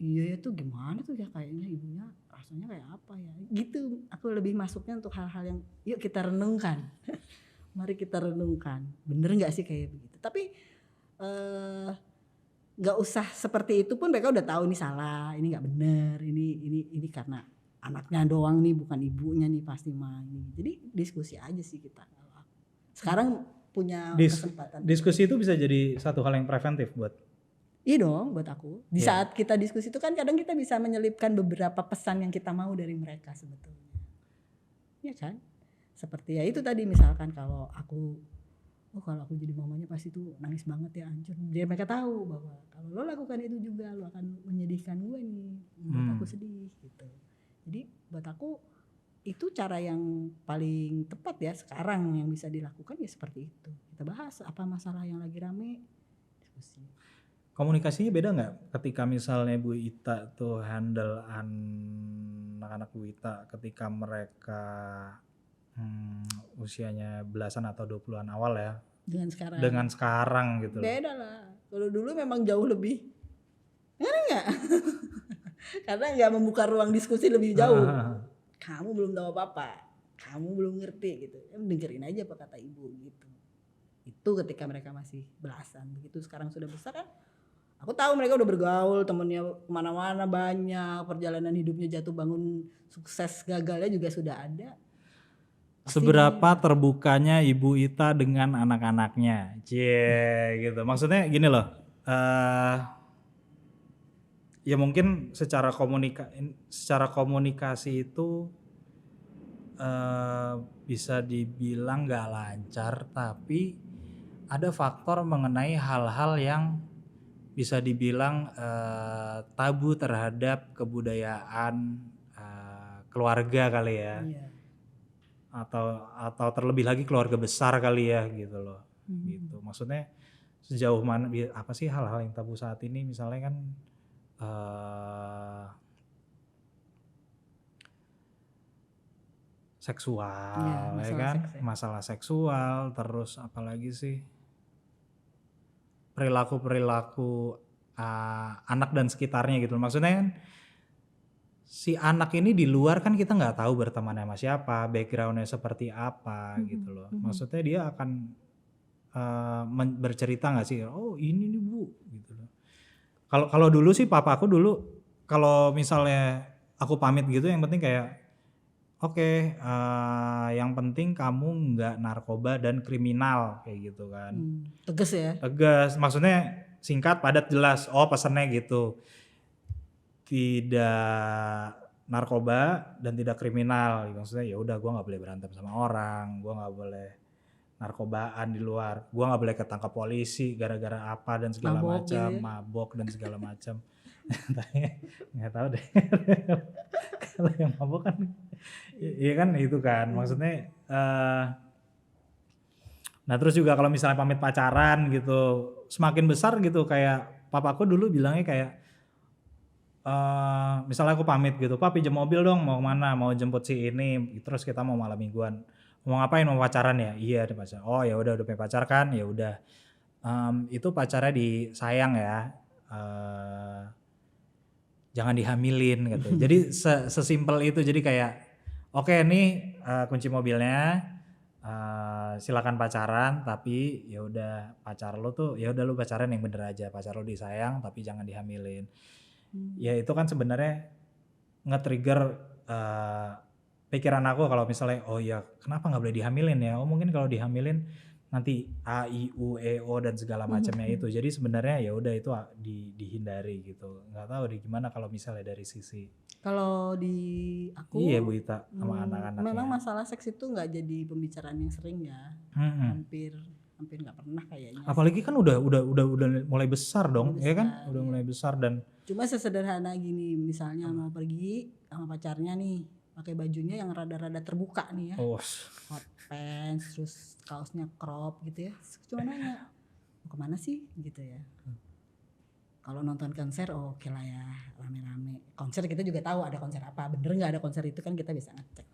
iya itu gimana tuh ya kayaknya ibunya rasanya kayak apa ya gitu. Aku lebih masuknya untuk hal-hal yang yuk kita renungkan. Mari kita renungkan, bener nggak sih kayak begitu. Tapi nggak usah seperti itu pun mereka udah tahu ini salah, ini nggak bener, ini karena anaknya doang nih bukan ibunya nih pasti mah. Jadi diskusi aja sih kita. Sekarang punya kesempatan. Diskusi itu bisa jadi satu hal yang preventif buat. Iya dong buat aku. Di saat kita diskusi itu kan kadang kita bisa menyelipkan beberapa pesan yang kita mau dari mereka sebetulnya. Iya kan? Seperti ya itu tadi misalkan kalau aku jadi mamanya pasti tuh nangis banget ya hancur. Biar mereka tahu bahwa kalau lo lakukan itu juga lo akan menyedihkan gue nih, membuat aku sedih gitu. Jadi buat aku itu cara yang paling tepat ya sekarang yang bisa dilakukan ya seperti itu. Kita bahas apa masalah yang lagi rame, diskusi. Komunikasinya beda nggak ketika misalnya Bu Ita tuh handle anak-anak Bu Ita ketika mereka usianya belasan atau 20-an awal ya. Dengan sekarang gitu loh. Beda lah. Kalau dulu memang jauh lebih. Enggak? Karena nggak membuka ruang diskusi lebih jauh. Kamu belum tahu apa-apa. Kamu belum ngerti gitu. Dengerin aja apa kata ibu gitu. Itu ketika mereka masih belasan. Begitu sekarang sudah besar kan. Aku tahu mereka udah bergaul, temennya kemana-mana banyak, perjalanan hidupnya jatuh bangun, sukses gagalnya juga sudah ada. Seberapa terbukanya Ibu Ita dengan anak-anaknya, gitu. Maksudnya gini loh, ya mungkin secara komunikasi itu bisa dibilang gak lancar, tapi ada faktor mengenai hal-hal yang bisa dibilang tabu terhadap kebudayaan keluarga kali ya. Iya. Atau terlebih lagi keluarga besar kali ya gitu loh. Gitu. Maksudnya sejauh mana apa sih hal-hal yang tabu saat ini misalnya kan seksual ya kan, masalah seksual, terus apalagi sih perilaku anak dan sekitarnya gitu. Maksudnya kan si anak ini di luar kan kita nggak tahu berteman sama siapa, backgroundnya seperti apa gitu loh. Maksudnya dia akan bercerita nggak sih, oh ini nih Bu gitu loh. Kalau dulu sih papa aku dulu kalau misalnya aku pamit gitu yang penting kayak oke, yang penting kamu nggak narkoba dan kriminal kayak gitu kan. Tegas ya? Tegas, maksudnya singkat, padat, jelas. Oh pesannya gitu. Tidak narkoba dan tidak kriminal, maksudnya ya udah gue nggak boleh berantem sama orang, gue nggak boleh narkobaan di luar, gue nggak boleh ketangkap polisi gara-gara apa dan segala macam, mabok dan segala macam. Nggak tahu deh. Kalau yang mabok kan, iya kan itu kan, maksudnya. Nah terus juga kalau misalnya pamit pacaran gitu, semakin besar gitu kayak papaku dulu bilangnya kayak. Misalnya aku pamit gitu, Pak pinjam mobil dong mau kemana, mau jemput si ini, terus kita mau malam mingguan, mau ngapain, mau pacaran ya? Iya ada pacar. Oh ya udah punya pacar kan, ya udah. Itu pacarnya disayang ya. Jangan dihamilin gitu. Jadi sesimpel itu. Jadi kayak oke nih kunci mobilnya, silakan pacaran, tapi ya udah pacar lo tuh ya udah lu pacaran yang bener aja. Pacar lo disayang tapi jangan dihamilin. Ya itu kan sebenarnya nge-trigger pikiran aku kalau misalnya oh ya kenapa nggak boleh dihamilin ya? Oh mungkin kalau dihamilin nanti A, I, U, E, O dan segala macamnya itu. Jadi sebenarnya ya udah itu dihindari gitu. Nggak tahu deh gimana kalau misalnya dari sisi. Kalau di aku Iya Bu Ita sama anak-anaknya. memang masalah seks itu nggak jadi pembicaraan yang sering ya. Hampir nggak pernah kayaknya. Apalagi kan udah mulai besar dong, ya kan? Udah mulai besar dan cuma sesederhana gini, misalnya mau pergi sama pacarnya nih, pakai bajunya yang rada-rada terbuka nih ya. Hot pants, terus kaosnya crop gitu ya. Cuma nanya, mau kemana sih gitu ya. Kalau nonton konser oke lah ya, rame-rame. Konser kita juga tahu ada konser apa, bener nggak ada konser itu kan kita bisa ngecek.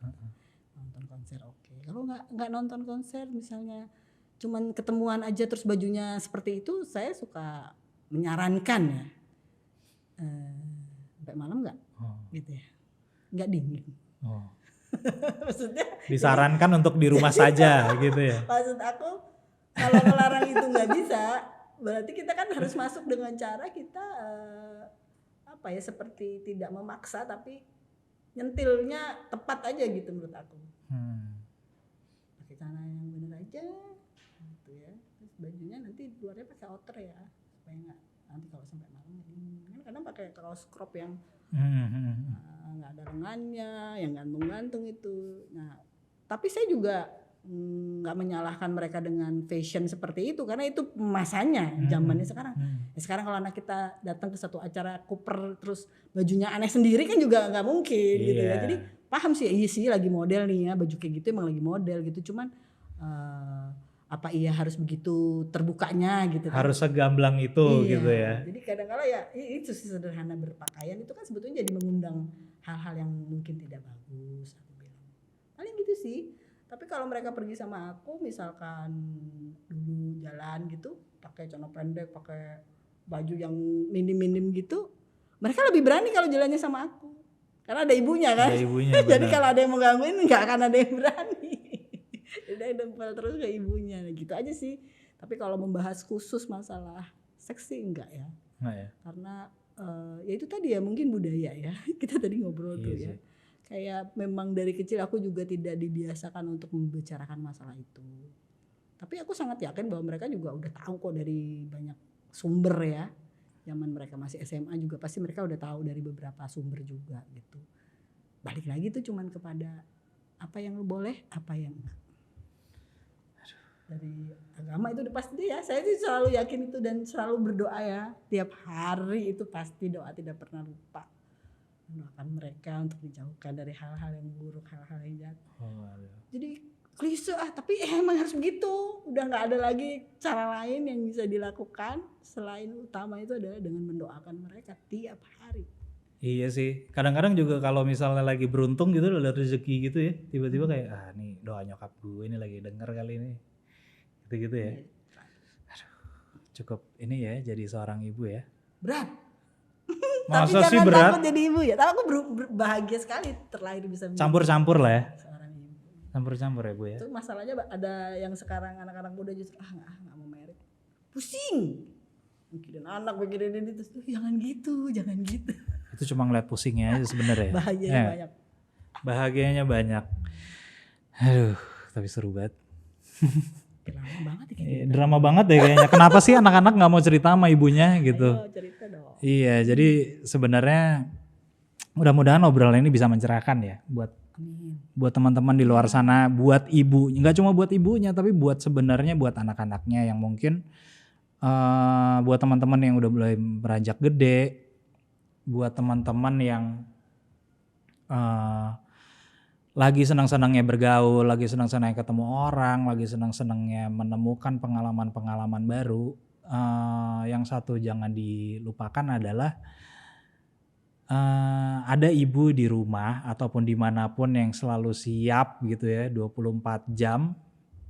Nonton konser oke. Kalau nggak nonton konser misalnya cuman ketemuan aja terus bajunya seperti itu, saya suka menyarankan ya. Sampai malam nggak? Gitu ya. Nggak dingin. Maksudnya disarankan untuk di rumah saja gitu ya. Maksud aku kalau ngelarang itu nggak bisa, berarti kita kan harus masuk dengan cara kita apa ya, seperti tidak memaksa tapi nyentilnya tepat aja gitu menurut aku. Pakai celana yang bener aja gitu ya. Terus bajunya nanti luarnya pakai outer ya supaya nggak nanti kalau sampai malam kan kadang pakai kaos crop yang nggak ada lengannya, yang gantung-gantung itu. Nah, tapi saya juga nggak menyalahkan mereka dengan fashion seperti itu karena itu masanya zamannya sekarang. Ya, sekarang kalau anak kita datang ke satu acara Cooper terus bajunya aneh sendiri kan juga nggak mungkin gitu ya. Jadi paham sih, iya sih lagi model nih ya, baju kayak gitu emang lagi model gitu. Cuman apa iya harus begitu terbukanya gitu kan? Harus segamblang itu gitu ya. Jadi kadang-kala ya itu sederhana berpakaian itu kan sebetulnya jadi mengundang hal-hal yang mungkin tidak bagus, aku bilang. Paling gitu sih. Tapi kalau mereka pergi sama aku misalkan dulu jalan gitu pakai celana pendek, pakai baju yang minim-minim gitu, mereka lebih berani kalau jalannya sama aku. Karena ada ibunya kan. Ada ibunya. Jadi kalau ada yang mau gangguin nggak akan ada yang berani. Udah dempel terus ke ibunya gitu aja sih. Tapi kalau membahas khusus masalah seks sih enggak ya. Nah, ya. Karena ya itu tadi ya mungkin budaya ya. Kita tadi ngobrol tuh ya. Kayak memang dari kecil aku juga tidak dibiasakan untuk membicarakan masalah itu. Tapi aku sangat yakin bahwa mereka juga udah tahu kok dari banyak sumber ya. Zaman mereka masih SMA juga pasti mereka udah tahu dari beberapa sumber juga gitu. Balik lagi tuh cuman kepada apa yang boleh, apa yang enggak. Dari agama itu udah pasti ya, saya sih selalu yakin itu dan selalu berdoa ya. Tiap hari itu pasti doa, tidak pernah lupa. Mendoakan mereka untuk dijauhkan dari hal-hal yang buruk, hal-hal yang jahat. Jadi klise tapi emang harus begitu. Udah gak ada lagi cara lain yang bisa dilakukan selain utama itu adalah dengan mendoakan mereka tiap hari. Iya sih, kadang-kadang juga kalau misalnya lagi beruntung gitu ada rezeki gitu ya, tiba-tiba kayak nih doa nyokap gue ini lagi denger kali ini. Gitu-gitu ya. Aduh, cukup ini ya jadi seorang ibu ya. Berat. Masa tapi sih jangan berat? takut jadi ibu ya. Tapi aku bahagia sekali terlahir bisa menjadi campur-campur lah ya. seorang ibu. Campur-campur ya Bu ya. Itu masalahnya ada yang sekarang anak-anak muda justru nggak mau merit. Pusing. Mikirin anak, mikirin ini terus jangan gitu. Itu cuma ngeliat pusingnya aja sebenarnya. Bahagianya banyak. Bahagianya banyak. Aduh, tapi seru banget. Drama banget ya drama banget ya kayaknya. Kenapa sih anak-anak nggak mau cerita sama ibunya gitu? Ayo cerita dong. Iya, jadi sebenarnya mudah-mudahan obrolan ini bisa mencerahkan ya buat teman-teman di luar sana, buat ibu, nggak cuma buat ibunya tapi buat sebenarnya buat anak-anaknya yang mungkin buat teman-teman yang udah mulai beranjak gede, buat teman-teman yang lagi senang-senangnya bergaul, lagi senang-senangnya ketemu orang, lagi senang-senangnya menemukan pengalaman-pengalaman baru. Yang satu jangan dilupakan adalah ada ibu di rumah ataupun dimanapun yang selalu siap gitu ya 24 jam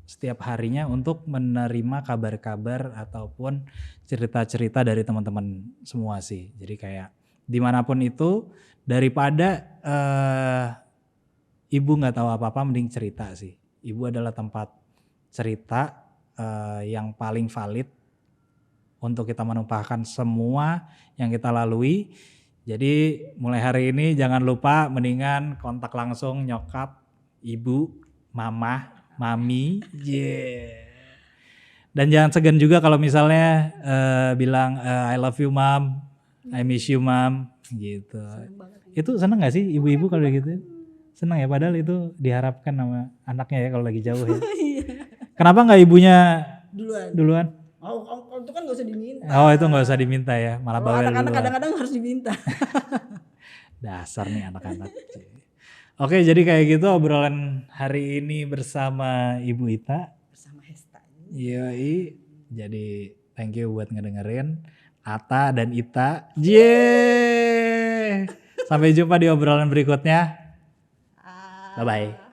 setiap harinya untuk menerima kabar-kabar ataupun cerita-cerita dari teman-teman semua sih. Jadi kayak dimanapun itu daripada ibu nggak tahu apa-apa mending cerita sih. Ibu adalah tempat cerita yang paling valid untuk kita menumpahkan semua yang kita lalui. Jadi mulai hari ini jangan lupa mendingan kontak langsung nyokap, ibu, mama, mami, Dan jangan segan juga kalau misalnya bilang I love you mom, I miss you mom, gitu. Itu seneng gak sih ibu-ibu kalau gitu? Seneng ya, padahal itu diharapkan sama anaknya ya kalau lagi jauh ya. Kenapa nggak ibunya duluan? Oh, itu kan gak usah diminta. Oh, itu nggak usah diminta ya, malah bawel anak-anak duluan. kadang-kadang harus diminta. Dasar nih anak-anak. Oke, jadi kayak gitu obrolan hari ini bersama Ibu Ita. Bersama Hesta. Yoi, jadi thank you buat ngedengerin Ata dan Ita. Sampai jumpa di obrolan berikutnya. Bye-bye.